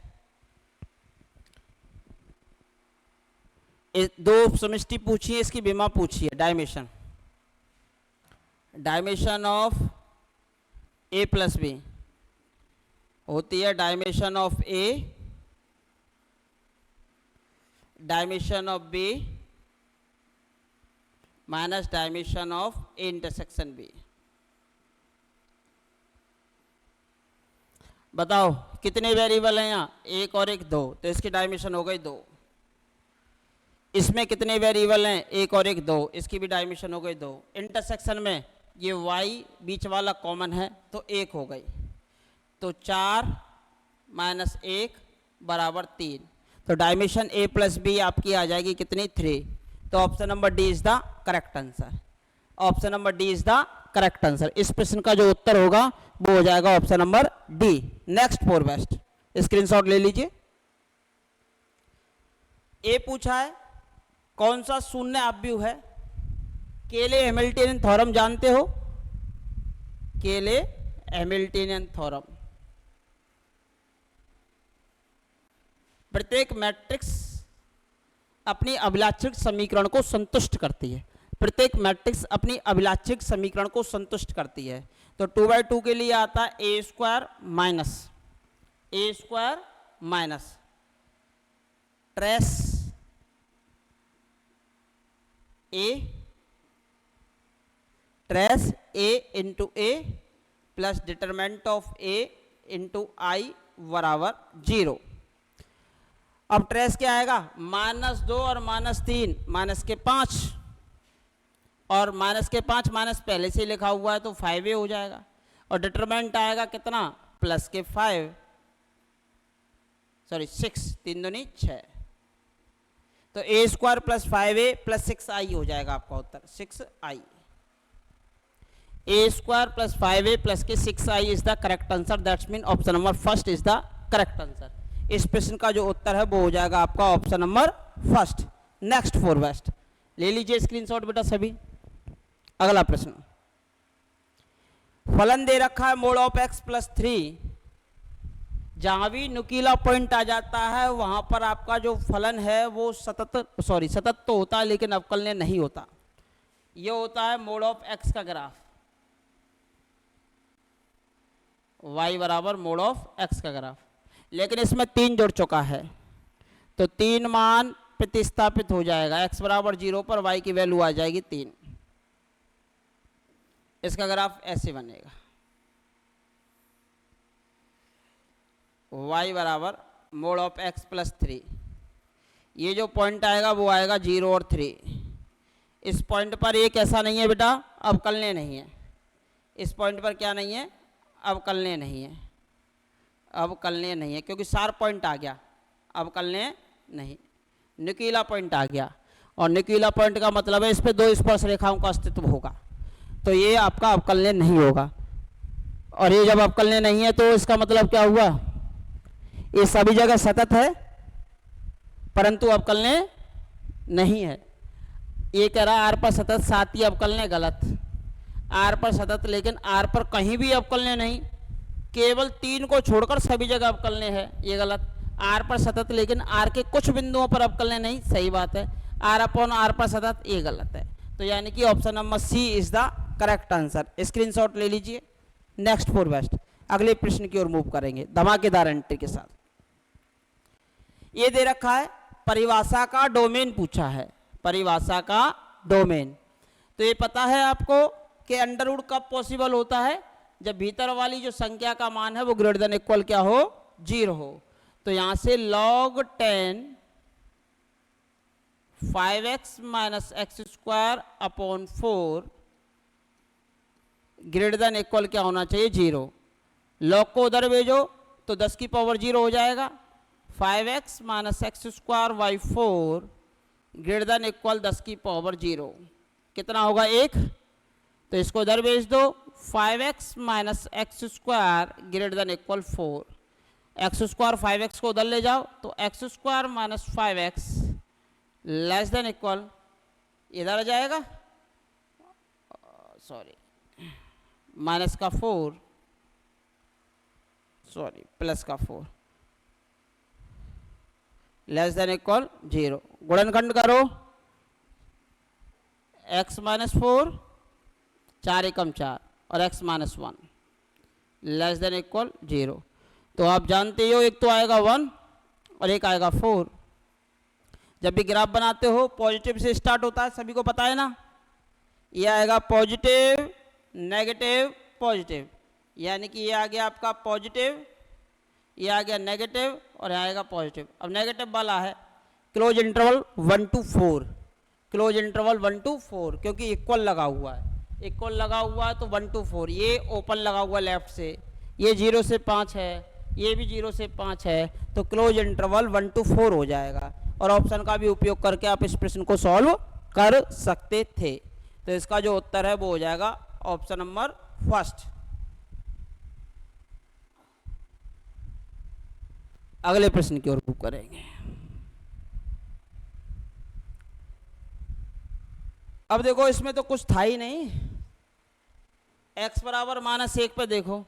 दो समष्टि पूछिए, इसकी विमा पूछिए। Dimension, dimension of a + b होती है dimension of a, dimension of b minus dimension of a intersection b। बताओ कितने वेरिएबल हैं यहाँ, 1 और 1 2, तो इसकी डायमेंशन हो गई 2। इसमें कितने वेरिएबल हैं, 1 और 1 2, इसकी भी डायमेंशन हो गई 2। इंटरसेक्शन में ये y बीच वाला कॉमन है तो 1 हो गई, तो 4 - 1 = 3। तो डायमेंशन a + b आपकी आ जाएगी कितनी, 3। तो option number D is the correct answer. Option number D is the correct answer. इस प्रश्न का जो उत्तर होगा वो हो जाएगा option number D. Next for best, screenshot ले लीजिए। ए पूछा है कौन सा शून्य अवयव है। केले हैमिल्टनियन थ्योरम जानते हो, केले हैमिल्टनियन थ्योरम। प्रत्येक मैट्रिक्स अपनी अभिलाक्षिक समीकरण को संतुष्ट करती है। प्रत्येक मैट्रिक्स अपनी अभिलाक्षिक समीकरण को संतुष्ट करती है। तो 2/2 के लिए आता है a² minus trace a into a plus determinant of a into i बराबर 0। अब ट्रेस क्या आएगा, -2 और -3 -5, और -5 माइनस पहले से लिखा हुआ है तो 5a हो जाएगा, और डिटरमिनेंट आएगा कितना, +5 सॉरी 6, 3 दूनी 6, तो a² + 5a + 6i हो जाएगा आपका उत्तर 6i। a² + 5a + 6i is the correct answer. That's mean option number first is the correct answer. इस प्रश्न का जो उत्तर है वो हो जाएगा आपका option number first. Next for best, ले लीजिए स्क्रीनशॉट बेटा सभी। अगला प्रश्न, फलन दे रखा है मोड ऑफ x + 3। जहां भी नुकीला पॉइंट आ जाता है वहां पर आपका जो फलन है वो सतत तो होता है लेकिन अवकलनीय नहीं होता। ये होता है मोड ऑफ x का ग्राफ, y बराबर मोड ऑफ x का ग्राफ। लेकिन इसमें 3 जुड़ चुका है तो 3 मान प्रतिस्थापित हो जाएगा। x बराबर 0 पर y की वैल्यू आ जाएगी 3। इसका ग्राफ ऐसे बनेगा, y बराबर मोड ऑफ x + 3। ये जो पॉइंट आएगा वो आएगा 0 और 3। इस पॉइंट पर ये कैसा नहीं है बेटा, अवकलनीय नहीं है। इस पॉइंट पर क्या नहीं है, अवकलनीय नहीं है। अवकलनीय नहीं है क्योंकि शार्प पॉइंट आ गया, अवकलनीय नहीं। नुकीला पॉइंट आ गया, और नुकीला पॉइंट का मतलब है इस पे 2 स्पर्श रेखाओं का अस्तित्व होगा, तो ये आपका अवकलनीय नहीं होगा। और ये जब अवकलनीय नहीं है तो इसका मतलब क्या हुआ, ये सभी जगह सतत है परंतु अवकलनीय नहीं है। ये कह रहा आर पर सतत 7 ही अवकलने, गलत। आर पर सतत, लेकिन आर पर कहीं भी अवकलने नहीं, केवल 3 को छोड़कर सभी जगह अवकलने है, ये गलत। आर पर सतत लेकिन आर के कुछ बिंदुओं पर अवकलने नहीं, सही बात है। आर अपॉन आर पर सतत, ये गलत है। तो यानी कि option number C is the correct answer. Screenshot ले लीजिए। नेक्स्ट फॉर बेस्ट, अगले प्रश्न की ओर मूव करेंगे धमाकेदार एंट्री के साथ। ये दे रखा है परिभाषा का डोमेन पूछा है, परिभाषा का डोमेन। तो ये पता है आपको कि अंडर रूट कब पॉसिबल होता है, जब भीतर वाली जो संख्या का मान है वो ग्रेटर देन इक्वल क्या हो, 0 हो। तो यहां से log 10 5x minus x square upon 4 greater than equal क्या होना चाहिए, 0। log को उधर भेजो तो 10 की पावर 0 हो जाएगा। 5x minus x square by 4 greater than equal 10 की पावर 0 कितना होगा, 1। तो इसको उधर भेज दो, 5x minus x square greater than equal 4। X square 5x को उधर ले जाओ तो x square minus 5x less than equal इधर आ जाएगा, सॉरी माइनस का 4, सॉरी प्लस का 4 लेस देन इक्वल 0। गुणनखंड करो, x माइनस 4 4 एकम 4 और x minus 1 less than equal 0। तो आप जानते हो एक तो आएगा 1 और एक आएगा 4। जब भी ग्राफ बनाते हो पॉजिटिव से स्टार्ट होता है, सभी को पता है ना। ये आएगा पॉजिटिव नेगेटिव पॉजिटिव, यानी कि ये आ गया आपका पॉजिटिव, ये आ गया नेगेटिव और यहाँ आएगा पॉजिटिव। अब नेगेटिव वाला है close interval 1 to 4, close interval 1 to 4 क्योंकि इक्वल लगा हुआ है, इक्वल लगा हुआ है तो 1 to 4। ये ओपन लगा हुआ लेफ्ट से, ये 0 से 5 है, ये भी 0 से 5 है, तो क्लोज इंटरवल 1 to 4 हो जाएगा। और ऑप्शन का भी उपयोग करके आप इस प्रश्न को सॉल्व कर सकते थे। तो इसका जो उत्तर है वो हो जाएगा ऑप्शन नंबर फर्स्ट। अगले प्रश्न की ओर मूव करेंगे। अब देखो इसमें तो कुछ था ही नहीं। x बराबर -1 पे देखो,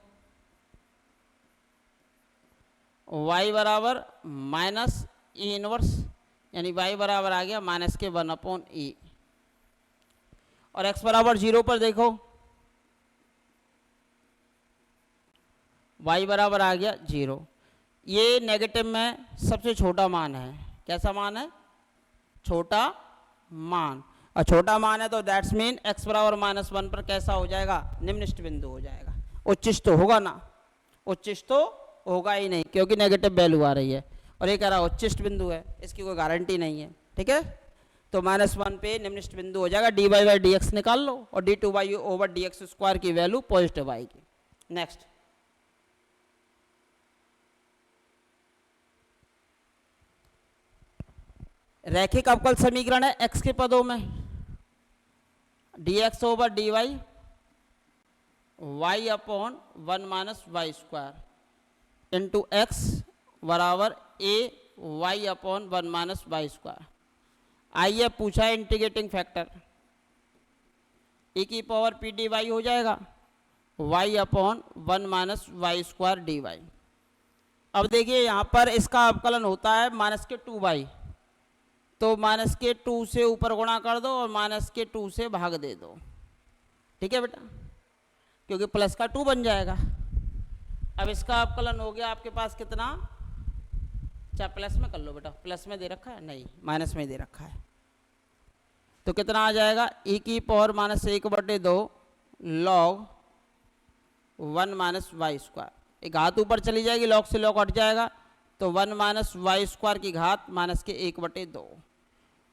y बराबर माइनस ई इनवर्स, यानी y बराबर आ गया -(1/e) और x बराबर 0 पर देखो, y बराबर आ गया 0। ये नेगेटिव में सबसे छोटा मान है। कैसा मान है? छोटा मान। और छोटा मान है तो दैट्स मीन x बराबर -1 पर कैसा हो जाएगा? निम्नलिखित बिंदु हो जाएगा। उच्चिष्ट तो होगा ना? उच्चिष्ट तो होगा ही नहीं क्योंकि नेगेटिव वैल्यू आ रही है। और ये कह रहा उच्चिष्ट बिंदु है, इसकी कोई गारंटी नहीं है। ठीक है, तो -1 पे निम्नलिखित बिंदु हो जाएगा। dy/dx निकाल लो और d2/dx² की वैल्यू पॉजिटिव आएगी। नेक्स्ट, रैखिक अवकल समीकरण है x के पदों में dx/dy y/(1 - y² into x बराबर a y/(1 - y²। आइए पूछा है इंटीग्रेटिंग फैक्टर, e की पावर p dy हो जाएगा y/(1 - y² dy। अब देखिए यहाँ पर इसका अवकलन होता है -2y, तो -2 से ऊपर गुणा कर दो और -2 से भाग दे दो। ठीक है बेटा, क्योंकि प्लस का 2 बन जाएगा। अब इसका अवकलन हो गया आपके पास कितना? चाहे प्लस में कर लो बेटा, प्लस में दे रखा है नहीं, माइनस में दे रखा है। तो कितना आ जाएगा? e की पावर -1/2 log 1 - y²। एक घात ऊपर चली जाएगी, log से log हट जाएगा, तो 1 - y² की घात -1/2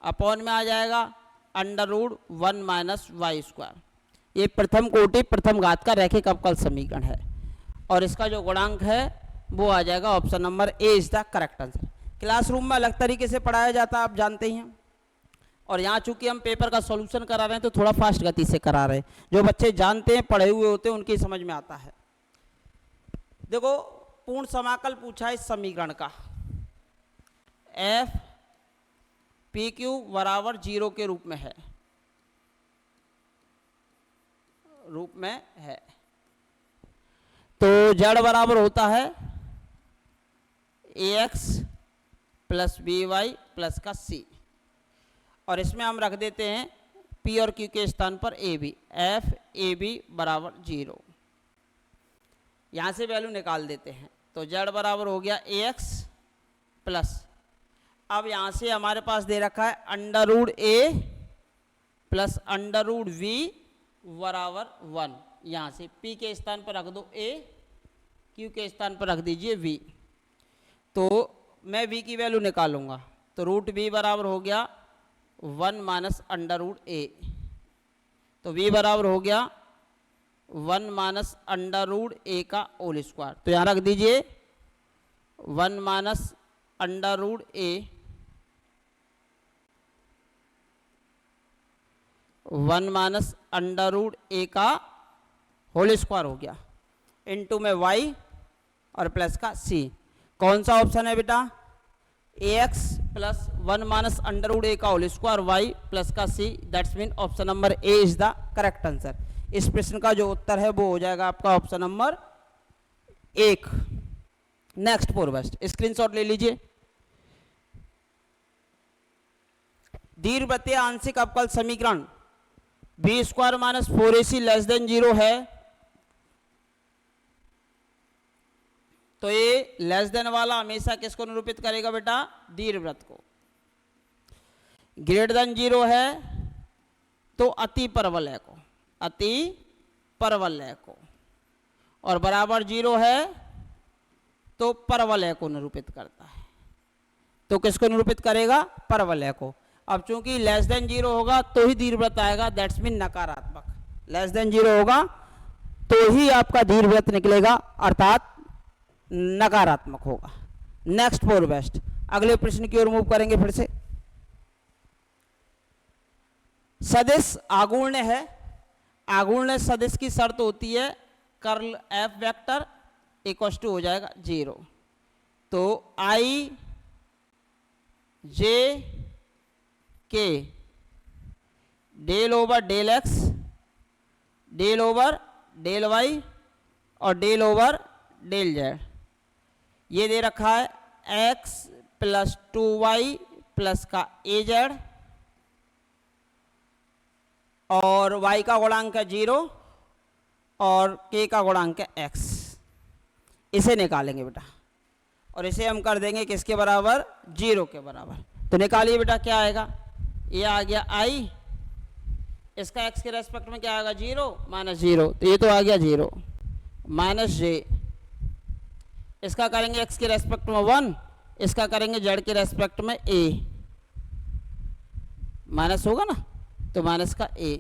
अपॉन में आ जाएगा √1 - y²। ये प्रथम कोटि प्रथम घात का रैखिक अवकल समीकरण है और इसका जो गुणांक है वो आ जाएगा option number A is the correct answer. Classroom में अलग तरीके से पढ़ाया जाता है, आप जानते ही हैं, और यहाँ चूंकि हम पेपर का सॉल्यूशन करा रहे हैं तो थोड़ा फास्ट गति से करा रहे हैं। जो बच्चे जानते हैं, पढ़े हुए होते हैं, उनकी समझ में आता है। देखो पूर्ण समाकल पूछा है इस समीकरण का, f पी क्यू बराबर 0 के रूप में है, तो z बराबर होता है ax plus b y plus का c, और इसमें हम रख देते हैं p और q के स्थान पर a b, f a b बराबर 0। यहाँ से वैल्यू निकाल देते हैं, तो z बराबर हो गया ax प्लस, अब यहाँ से हमारे पास दे रखा है under root a plus under root v बराबर 1। यहाँ से p के स्थान पर रख दो a, q के स्थान पर रख दीजिए v, तो मैं v की वैल्यू निकालूंगा, तो रूट v बराबर हो गया 1 माइनस अंडर रूट a, तो v बराबर हो गया 1 माइनस अंडर रूट a का होल स्क्वायर, तो यहाँ रख दीजिए 1 minus under root a 1 minus under root a का होल स्क्वायर हो गया, इनटू में y और प्लस का c। कौन सा ऑप्शन है बेटा? ax plus 1 minus under root a का होल स्क्वायर y प्लस का c, that's mean option number A is the correct answer. इस प्रश्न का जो उत्तर है वो हो जाएगा आपका option number 1। Next four best, screenshot ले लीजिए। दीर्घवृत्तीय आंशिक अवकल समीकरण B square minus 4ac less than 0 है, तो ये लेस देन वाला हमेशा किसको निरूपित करेगा बेटा? दीर्घवृत्त को। ग्रेटर देन 0 है तो अति परवलय को, अति परवलय को, और बराबर 0 है तो परवलय को निरूपित करता है। तो किसको निरूपित करेगा? परवलय को। अब चूंकि लेस देन 0 होगा तो ही दीर्घवृत्त आएगा, दैट्स मीन नकारात्मक। लेस देन 0 होगा तो ही आपका दीर्घवृत्त निकलेगा, अर्थात नकारात्मक होगा। नेक्स्ट फोर बेस्ट, अगले प्रश्न की ओर मूव करेंगे फिर से। सदिश आगुण्य है, आगुण्य सदिश की शर्त होती है curl F vector equal to हो जाएगा 0, तो I J K del over del X del over del Y और डेल ओवर डेल जेड, ये दे रखा है x प्लस 2y प्लस का ए जेड, और y का गुणांक है 0 और k का गुणांक है x। इसे निकालेंगे बेटा, और इसे हम कर देंगे किसके बराबर? 0 के बराबर। तो निकालिए बेटा, क्या आएगा? ये आ गया i, इसका x के रेस्पेक्ट में क्या आएगा? 0 माइनस 0, तो ये तो आ गया 0 माइनस जे, इसका करेंगे x के रेस्पेक्ट में 1, इसका करेंगे z के रेस्पेक्ट में a, माइनस होगा ना, तो माइनस का a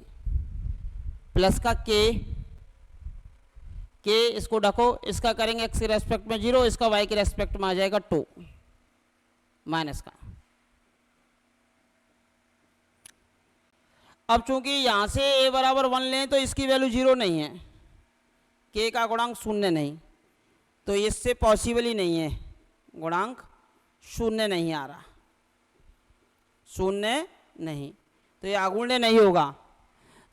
प्लस का k, इसको ढको, इसका करेंगे x के रेस्पेक्ट में 0, इसका y के रेस्पेक्ट में आ जाएगा 2 माइनस का। अब चूंकि यहां से a बराबर 1 लें तो इसकी वैल्यू 0 नहीं है, k का गुणांक 0 नहीं, तो इससे पॉसिबल ही नहीं है, गुणांक 0 नहीं आ रहा, 0 नहीं, तो ये आगुण्य नहीं होगा।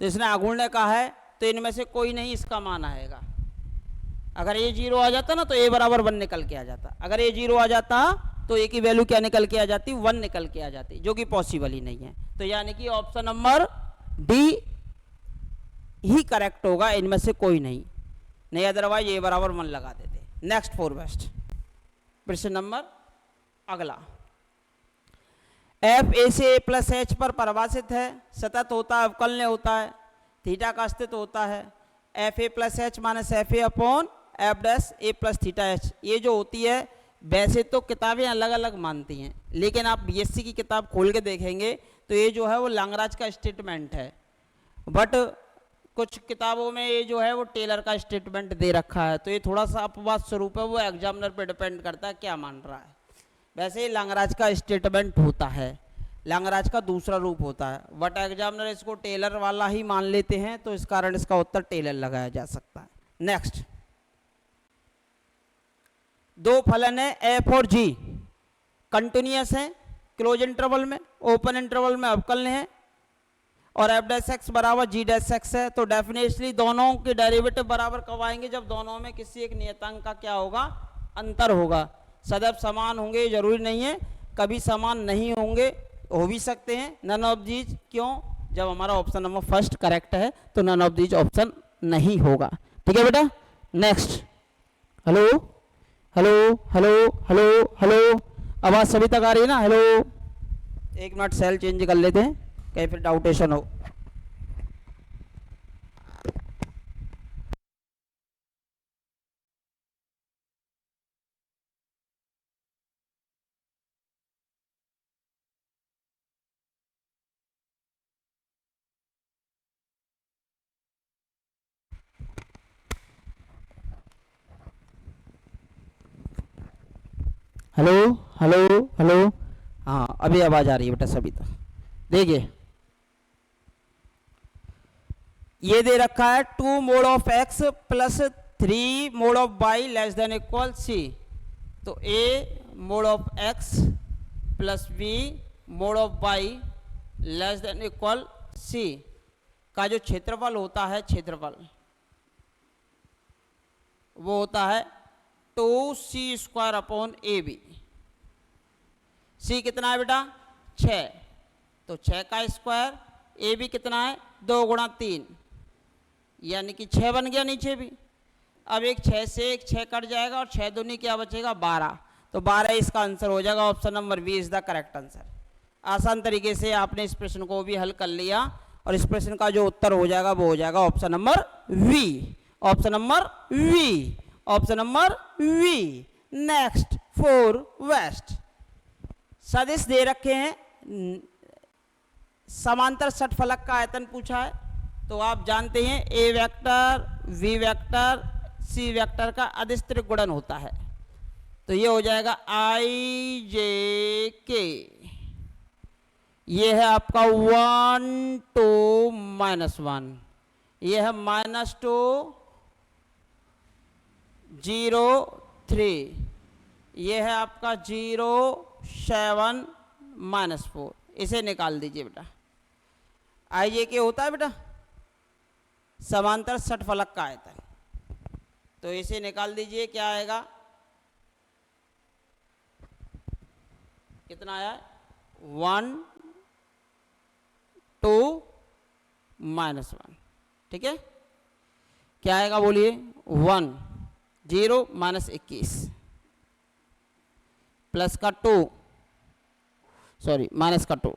तो इसने आगुण्य कहा है, तो इनमें से कोई नहीं इसका मान आएगा। अगर ये 0 आ जाता ना तो a बराबर 1 निकल के आ जाता, अगर ये 0 आ जाता तो a की वैल्यू क्या निकल के आ जाती? 1 निकल के आ जाती, जो कि पॉसिबल ही नहीं है। तो यानी कि ऑप्शन नंबर डी ही करेक्ट होगा, इनमें से कोई नहीं, अदरवाइज a बराबर 1 लगा देते। नेक्स्ट फोर बेस्ट, प्रश्न नंबर अगला। एफ ए से ए प्लस एच पर परिभाषित है, सतत होता है, अवकलनीय होता है, थीटा का अस्तित्व होता है, F A plus H minus F A upon F dash A plus theta H. ये जो होती है वैसे तो किताबें अलग अलग मानती हैं, लेकिन आप बीएससी की किताब खोल के देखेंगे तो ये जो है वो लांगराज का स्टेटमेंट है, बट कुछ किताबों में ये जो है वो टेलर का स्टेटमेंट दे रखा है, तो ये थोड़ा सा अपवाद स्वरूप है, वो एग्जामिनर पे डिपेंड करता है क्या मान रहा है। वैसे ही लांगराज का स्टेटमेंट होता है, लांगराज का दूसरा रूप होता है, बट एग्जामिनर इसको टेलर वाला ही मान लेते हैं, तो इस कारण इसका उत्तर टेलर लगाया जा सकता है। नेक्स्ट, दो फलन है एफ और जी, कंटिन्यूअस है, क्लोज इंटरवल में, ओपन इंटरवल में अवकलनीय है और एफ डैश एक्स बराबर जी डैश एक्स है, तो डेफिनेटली दोनों के डेरिवेटिव बराबर कब आएंगे? जब दोनों में किसी एक नियतांक का क्या होगा? अंतर होगा। सदैव समान होंगे जरूरी नहीं है, कभी समान नहीं होंगे, हो भी सकते हैं। नन ऑफ दीज, क्यों? जब हमारा ऑप्शन नंबर फर्स्ट करेक्ट है तो नन ऑफ दीज ऑप्शन नहीं होगा। ठीक है बेटा, next. Hello hello hello hello hello, आवाज सभी तक आ रही है ना? हेलो, एक मिनट सेल चेंज कर लेते हैं, कहीं फिर डाउटेशन हो। हेलो हेलो हेलो, हाँ अभी आवाज आ रही है बेटा सभी तक। देखिए ये दे रखा है 2 mod of x plus 3 mod of y less than equal C. तो A mod of x plus B mod of y less than equal C का जो क्षेत्रफल होता है, क्षेत्रफल वो होता है 2c² अपॉन ए बी। सी कितना है बेटा? 6, तो 6 का स्क्वायर। ए बी कितना है? 2 गुणा 3, यानी कि 6 बन गया नीचे भी। अब एक 6 से एक 6 कट जाएगा और 6 दूनी क्या बचेगा? 12। तो 12 इसका आंसर हो जाएगा। Option number B is the correct answer. आसान तरीके से आपने इस प्रश्न को भी हल कर लिया और इस प्रश्न का जो उत्तर हो जाएगा वो हो जाएगा option number we. Option number we, option number V. Next, 4 वेस्ट। सदिश दे रखे हैं, समांतर षटफलक का आयतन पूछा है, तो आप जानते हैं A vector B vector C vector का अदिश त्रिगुणन होता है। तो ये हो जाएगा आई जे के। ये है आपका 1 2 -1, ये है -2 0 3, ये है आपका 0 7 -4। इसे निकाल दीजिए बेटा। आई जे के होता है बेटा समांतर षटफलक का आयतन, तो इसे निकाल दीजिए। क्या आएगा? कितना आया? 1 2 -1। ठीक है, क्या आएगा बोलिए? 1 0 -21 प्लस का 2, सॉरी माइनस का 2,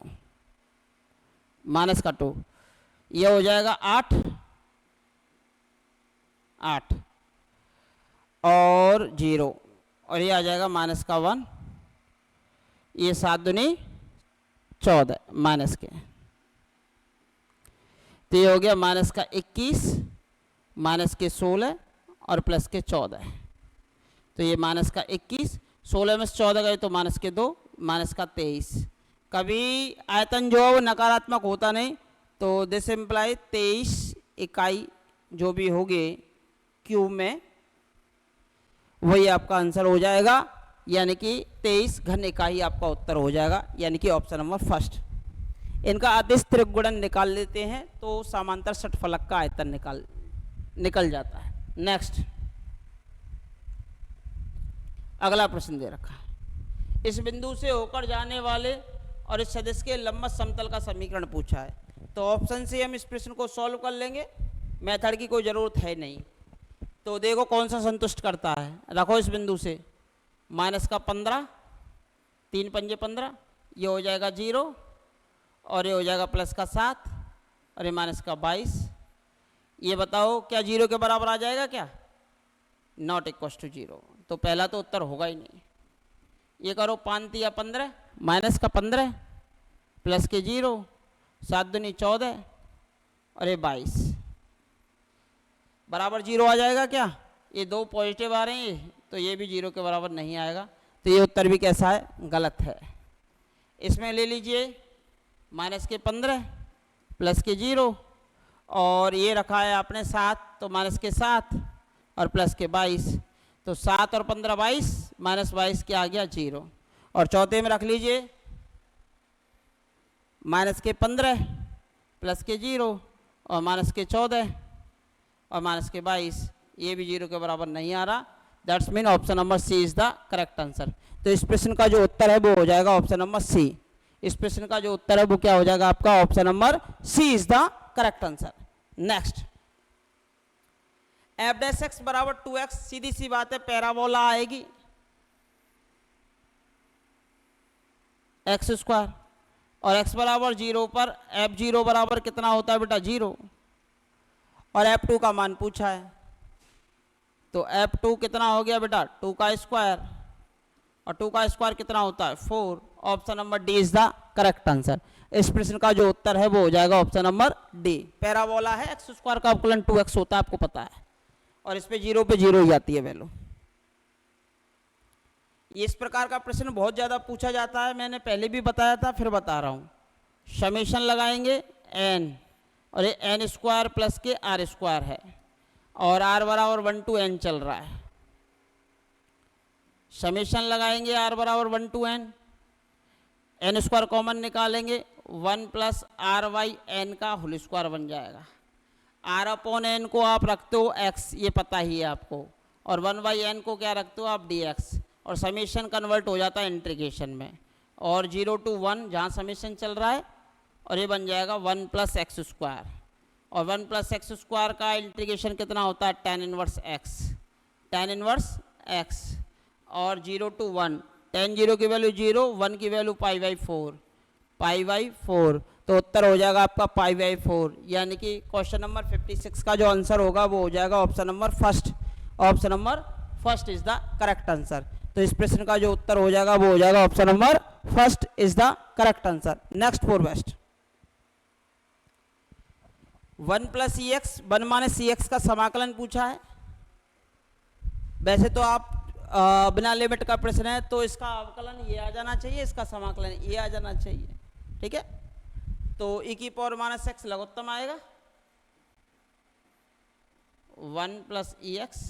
माइनस का 2, ये हो जाएगा 8 8 और 0, और ये आ जाएगा माइनस का 1, ये 7 दूनी 14 माइनस के, तो ये हो गया माइनस का 21, माइनस के 16 और प्लस के 14। तो ये माइनस का 21, 16 में से 14 गए तो माइनस के 2, माइनस का 23। कभी आयतन जो है वो नकारात्मक होता नहीं, तो दिस इम्प्लाई 23 इकाई जो भी होगी क्यूब में, वही आपका आंसर हो जाएगा, यानी कि 23 घन इकाई आपका उत्तर हो जाएगा, यानी कि ऑप्शन नंबर फर्स्ट। इनका अदिश त्रिगुणन निकाल लेते हैं तो समांतर षटफलक का आयतन निकल जाता है। नेक्स्ट, अगला प्रश्न दे रखा है। इस बिंदु से होकर जाने वाले और इस सदिश के लंबवत समतल का समीकरण पूछा है, तो ऑप्शन से हम इस प्रश्न को सॉल्व कर लेंगे, मेथड की कोई ज़रूरत है नहीं। तो देखो कौन सा संतुष्ट करता है। रखो इस बिंदु से माइनस का 15, 3 पंजे 15, ये हो जाएगा 0, और ये हो जाएगा प्लस का 7, और ये माइनस का 22। ये बताओ क्या 0 के बराबर आ जाएगा? क्या नॉट इक्वल टू 0, तो पहला तो उत्तर होगा ही नहीं। ये करो 5 या 15, माइनस का 15 प्लस के 0, 7 दूनी 14 और ये 22 बराबर 0 आ जाएगा क्या? ये दो पॉजिटिव आ रहे हैं, तो ये भी 0 के बराबर नहीं आएगा, तो ये उत्तर भी कैसा है? गलत है। इसमें ले लीजिए माइनस के 15 प्लस के 0, और ये रखा है आपने 7, तो माइनस के 7 और प्लस के 22, तो 7 और 15 22, माइनस 22 क्या आ गया? 0। और चौथे में रख लीजिए माइनस के 15 प्लस के 0 और माइनस के 14 और माइनस के 22, ये भी 0 के बराबर नहीं आ रहा। That's mean option number C is the correct answer. तो इस प्रश्न का जो उत्तर है वो हो जाएगा ऑप्शन नंबर सी। इस प्रश्न का जो उत्तर है वो क्या हो जाएगा आपका, option number C is the correct answer. Next, F dash X बराबर 2x, सीधी सी बात है पैराबोला आएगी एक्स स्क्वायर और x बराबर 0 पर f0 बराबर कितना होता है बेटा 0 और f2 का मान पूछा है, तो f2 कितना हो गया बेटा 2 का स्क्वायर और 2 का स्क्वायर कितना होता है 4। Option number D is the correct answer. इस प्रश्न का जो उत्तर है वो हो जाएगा ऑप्शन नंबर डी। पैराबोला है, एक्स स्क्वायर का अवकलन 2x होता है, आपको पता है, और इस पे 0 पे 0 ही आती है वैल्यू। इस प्रकार का प्रश्न बहुत ज़्यादा पूछा जाता है, मैंने पहले भी बताया था फिर बता रहा हूँ। समेशन लगाएंगे n और ये n स्क्वायर प्लस के r स्क्वायर है और r बराबर 1 to n चल रहा है। समेशन लगाएंगे r बराबर 1 to n, n square common निकालेंगे 1 प्लस आर वाई एन का होल स्क्वायर बन जाएगा। r अपॉन n को आप रखते हो x, ये पता ही है आपको, और 1 बाई एन को क्या रखते हो आप dx, और समेशन कन्वर्ट हो जाता है इंटीग्रेशन में, और 0 to 1 जहाँ समेशन चल रहा है, और ये बन जाएगा 1 प्लस एक्स स्क्वायर, और 1 प्लस एक्स स्क्वायर का इंटीग्रेशन कितना होता है tan inverse x, tan inverse x, और 0 to 1, tan 0 की वैल्यू 0, 1 की वैल्यू पाई बाई 4, तो उत्तर हो जाएगा आपका पाई बाई 4। यानी कि क्वेश्चन नंबर 56 का जो आंसर होगा वो हो जाएगा option number first. Option number first is the correct answer. तो इस प्रश्न का जो उत्तर हो जाएगा वो हो जाएगा option number first is the correct answer. Next for best, 1 plus E X 1 minus C X का समाकलन पूछा है। वैसे तो आप बिना लिमिट का प्रश्न है तो इसका अवकलन ये आ जाना चाहिए, इसका समाकलन ये आ जाना चाहिए, ठीक है। तो e की पावर माइनस एक्स लघुत्तम आएगा 1 प्लस ई एक्स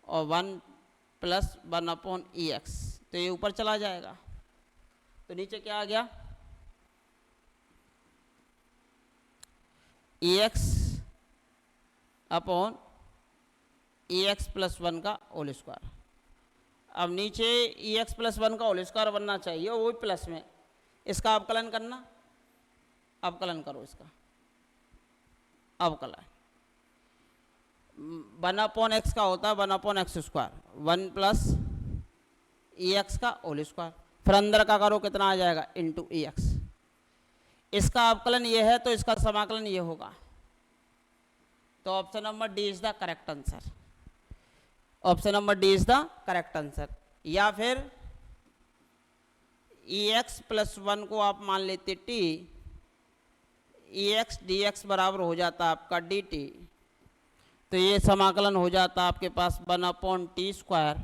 और 1 प्लस 1 अपॉन ई एक्स, तो ये ऊपर चला जाएगा, तो नीचे क्या आ गया ई एक्स अपॉन ई एक्स प्लस 1 का होल स्क्वायर। अब नीचे ई एक्स प्लस 1 का होल स्क्वायर बनना चाहिए और वही प्लस में इसका अवकलन करना, अवकलन करो इसका अवकलन 1 अपॉन एक्स का होता है 1 upon x square, 1 plus E x का होल स्क्वायर, फिर अंदर का करो कितना आ जाएगा इंटू ई एक्स। इसका अवकलन ये है तो इसका समाकलन ये होगा, तो option number D is the correct answer. Option number D is the correct answer. या फिर ई एक्स प्लस 1 को आप मान लेते टी, ई एक्स डी एक्स बराबर हो जाता आपका डी टी, तो ये समाकलन हो जाता आपके पास 1 upon T square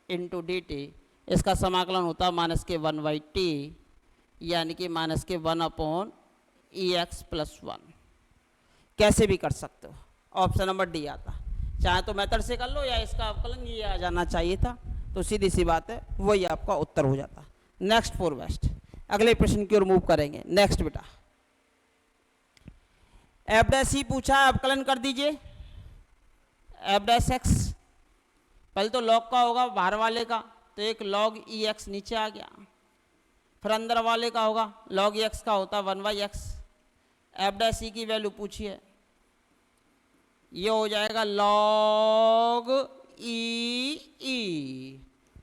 into D T. इसका समाकलन होता माइनस के 1 बाई टी, यानी कि माइनस के 1 अपॉन ई एक्स प्लस 1। कैसे भी कर सकते हो, ऑप्शन नंबर डी आता, चाहे तो मेथड से कर लो या इसका अवकलन ये आ जाना चाहिए था, तो सीधी सी बात है वही आपका उत्तर हो जाता। नेक्स्ट फॉर बेस्ट, अगले प्रश्न की ओर मूव करेंगे। नेक्स्ट बेटा एफ डैश ई पूछा है, अवकलन कर दीजिए। एफ डैश एक्स पहले तो लॉग का होगा बाहर वाले का, तो एक लॉग ई एक्स नीचे आ गया, फिर अंदर वाले का होगा लॉग ई एक्स का होता 1 बाई एक्स। एफ डैश ई की वैल्यू पूछिए, ये हो जाएगा लॉग ई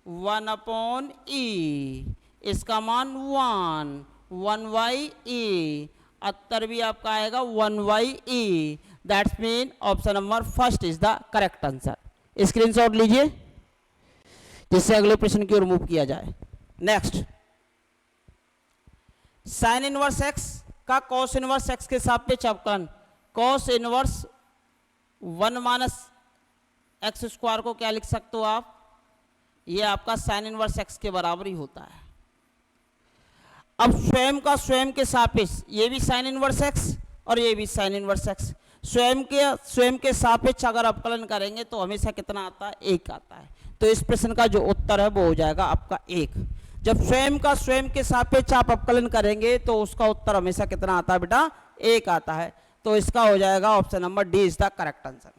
1 अपॉन ई, इसका मान 1 बाई ई, उत्तर भी आपका आएगा 1 by E. That's mean option number first is the correct answer. Screenshot लीजिए जिससे अगले प्रश्न की ओर मूव किया जाए। नेक्स्ट, साइन इनवर्स एक्स का कॉस इनवर्स एक्स के सापेक्ष अवकलन। Cos inverse 1 minus x square को क्या लिख सकते हो आप, ये आपका साइन इनवर्स एक्स के बराबर ही होता है। अब स्वयं का स्वयं के सापेक्ष, ये भी साइन इनवर्स एक्स और ये भी साइन इनवर्स एक्स, स्वयं के सापेक्ष अगर अवकलन करेंगे तो हमेशा कितना आता है 1 आता है। तो इस प्रश्न का जो उत्तर है वो हो जाएगा आपका 1। जब स्वयं का स्वयं के सापेक्ष आप अवकलन करेंगे तो उसका उत्तर हमेशा कितना आता है बेटा, 1 आता है। तो इसका हो जाएगा option number D is the correct answer.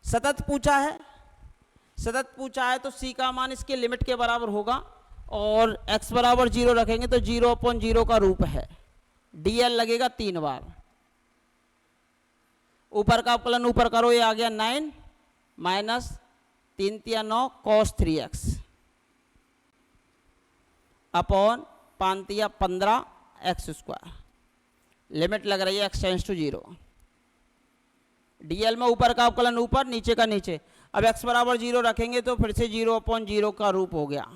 सतत पूछा है, सतत पूछा है तो सी का मान इसके लिमिट के बराबर होगा और x बराबर 0 रखेंगे तो 0/0 का रूप है, dl लगेगा 3 बार। ऊपर का अवकलन ऊपर करो, ये आ गया 9 माइनस 3 तिया 9 cos 3x अपॉन 5 तिया 15 x स्क्वायर। लिमिट लग रही है x टेंड्स टू 0। dl में ऊपर का अवकलन ऊपर, नीचे का नीचे। अब x बराबर 0 रखेंगे तो फिर से 0/0 का रूप हो गया।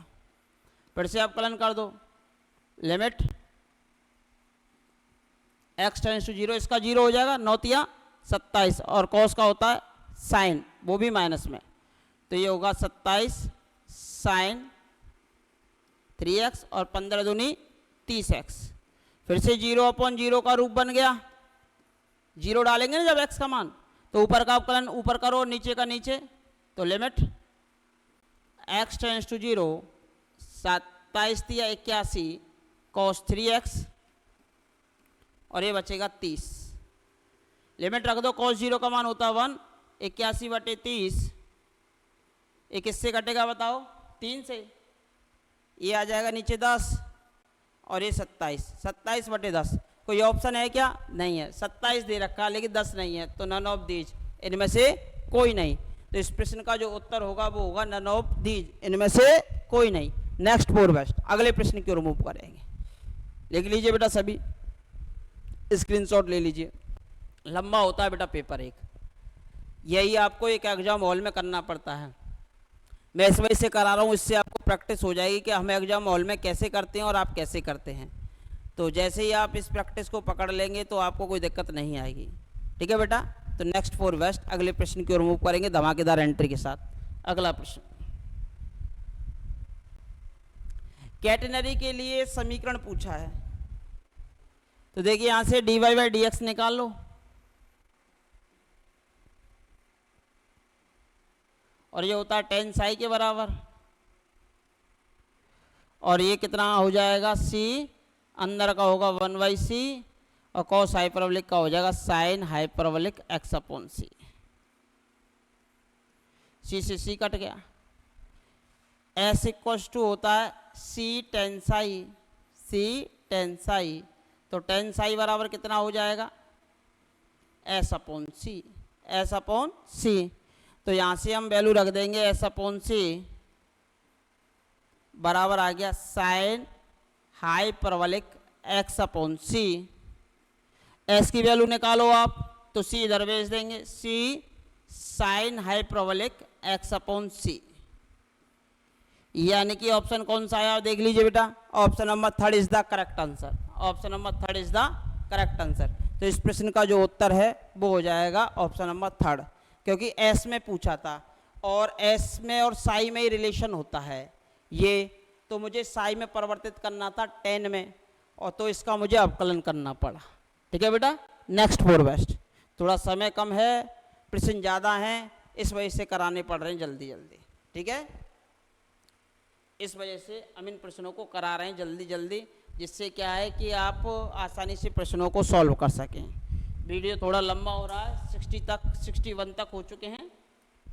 फिर से अवकलन कर दो, लिमिट x टेंड्स टू 0, इसका 0 हो जाएगा 9 तिया 27 और cos का होता है साइन, वो भी माइनस में, तो ये होगा 27 साइन 3x और 15 दूनी 30x। फिर से 0/0 का रूप बन गया, 0 डालेंगे ना जब x का मान, तो ऊपर का अवकलन ऊपर करो, नीचे का नीचे, तो लिमिट x टेंड्स टू 0 27 तिया 81 cos 3x और ये बचेगा 30। लिमिट रख दो, cos 0 का मान होता है 1, 81/30, ये किससे कटेगा बताओ, 3 से, ये आ जाएगा नीचे 10 और ये 27/10। कोई ऑप्शन है क्या, नहीं है। 27 दे रखा लेकिन 10 नहीं है, तो नन ऑफ दीज, इनमें से कोई नहीं। तो इस प्रश्न का जो उत्तर होगा वो होगा नन ऑफ दीज, इनमें से कोई नहीं। नेक्स्ट फोर बेस्ट, अगले प्रश्न क्यों रिमूव करेंगे। लिख लीजिए बेटा, सभी स्क्रीनशॉट ले लीजिए, लंबा होता है बेटा पेपर एक, यही आपको एक एग्जाम हॉल में करना पड़ता है। मैं इस वजह से करा रहा हूँ, इससे आपको प्रैक्टिस हो जाएगी कि हम एग्जाम हॉल में कैसे करते हैं और आप कैसे करते हैं। तो जैसे ही आप इस प्रैक्टिस को पकड़ लेंगे तो आपको कोई दिक्कत नहीं आएगी। ठीक है बेटा, तो नेक्स्ट फोर वेस्ट, अगले प्रश्न को रिमूव करेंगे धमाकेदार एंट्री के साथ। अगला प्रश्न, कैटेनरी के लिए समीकरण पूछा है, तो देखिए यहां से dy/dx निकाल लो और ये होता है tan साई के बराबर, और ये कितना हो जाएगा c, अंदर का होगा 1/c और cos हाइपरबोलिक का हो जाएगा sin हाइपरबोलिक x/c। c से c कट गया, s इक्वल्स टू होता है c tan साई, तो tan साई बराबर कितना हो जाएगा s/c, s/c। तो यहाँ से हम वैल्यू रख देंगे s/c बराबर आ गया sin हाइपरबोलिक x/c। s की वैल्यू निकालो आप, तो c इधर भेज देंगे, c sin हाइपरबोलिक x/c, यानी कि ऑप्शन कौन सा आया देख लीजिए बेटा, option number 3 is the correct answer. Option number 3 is the correct answer. तो इस प्रश्न का जो उत्तर है वो हो जाएगा ऑप्शन नंबर 3, क्योंकि एस में पूछा था और एस में और साई में ही रिलेशन होता है ये, तो मुझे साई में परिवर्तित करना था tan में, और तो इसका मुझे अवकलन करना पड़ा। ठीक है बेटा, नेक्स्ट फोर बेस्ट, थोड़ा समय कम है, प्रश्न ज़्यादा हैं, इस वजह से कराने पड़ रहे हैं जल्दी जल्दी। ठीक है, इस वजह से हम इन प्रश्नों को करा रहे हैं जल्दी जल्दी, जिससे क्या है कि आप आसानी से प्रश्नों को सॉल्व कर सकें। वीडियो थोड़ा लंबा हो रहा है, 61 तक हो चुके हैं,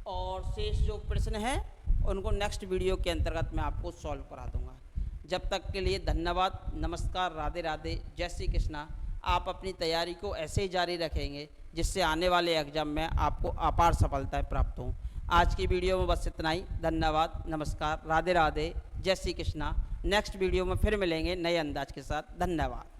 और शेष जो प्रश्न हैं उनको नेक्स्ट वीडियो के अंतर्गत मैं आपको सॉल्व करा दूंगा। जब तक के लिए धन्यवाद, नमस्कार, राधे राधे, जय श्री कृष्णा। आप अपनी तैयारी को ऐसे ही जारी रखेंगे जिससे आने वाले एग्जाम में आपको अपार सफलताएं प्राप्त हों। आज की वीडियो में बस इतना ही। धन्यवाद, नमस्कार, राधे राधे, जय श्री कृष्णा। नेक्स्ट वीडियो में फिर मिलेंगे नए अंदाज के साथ। धन्यवाद।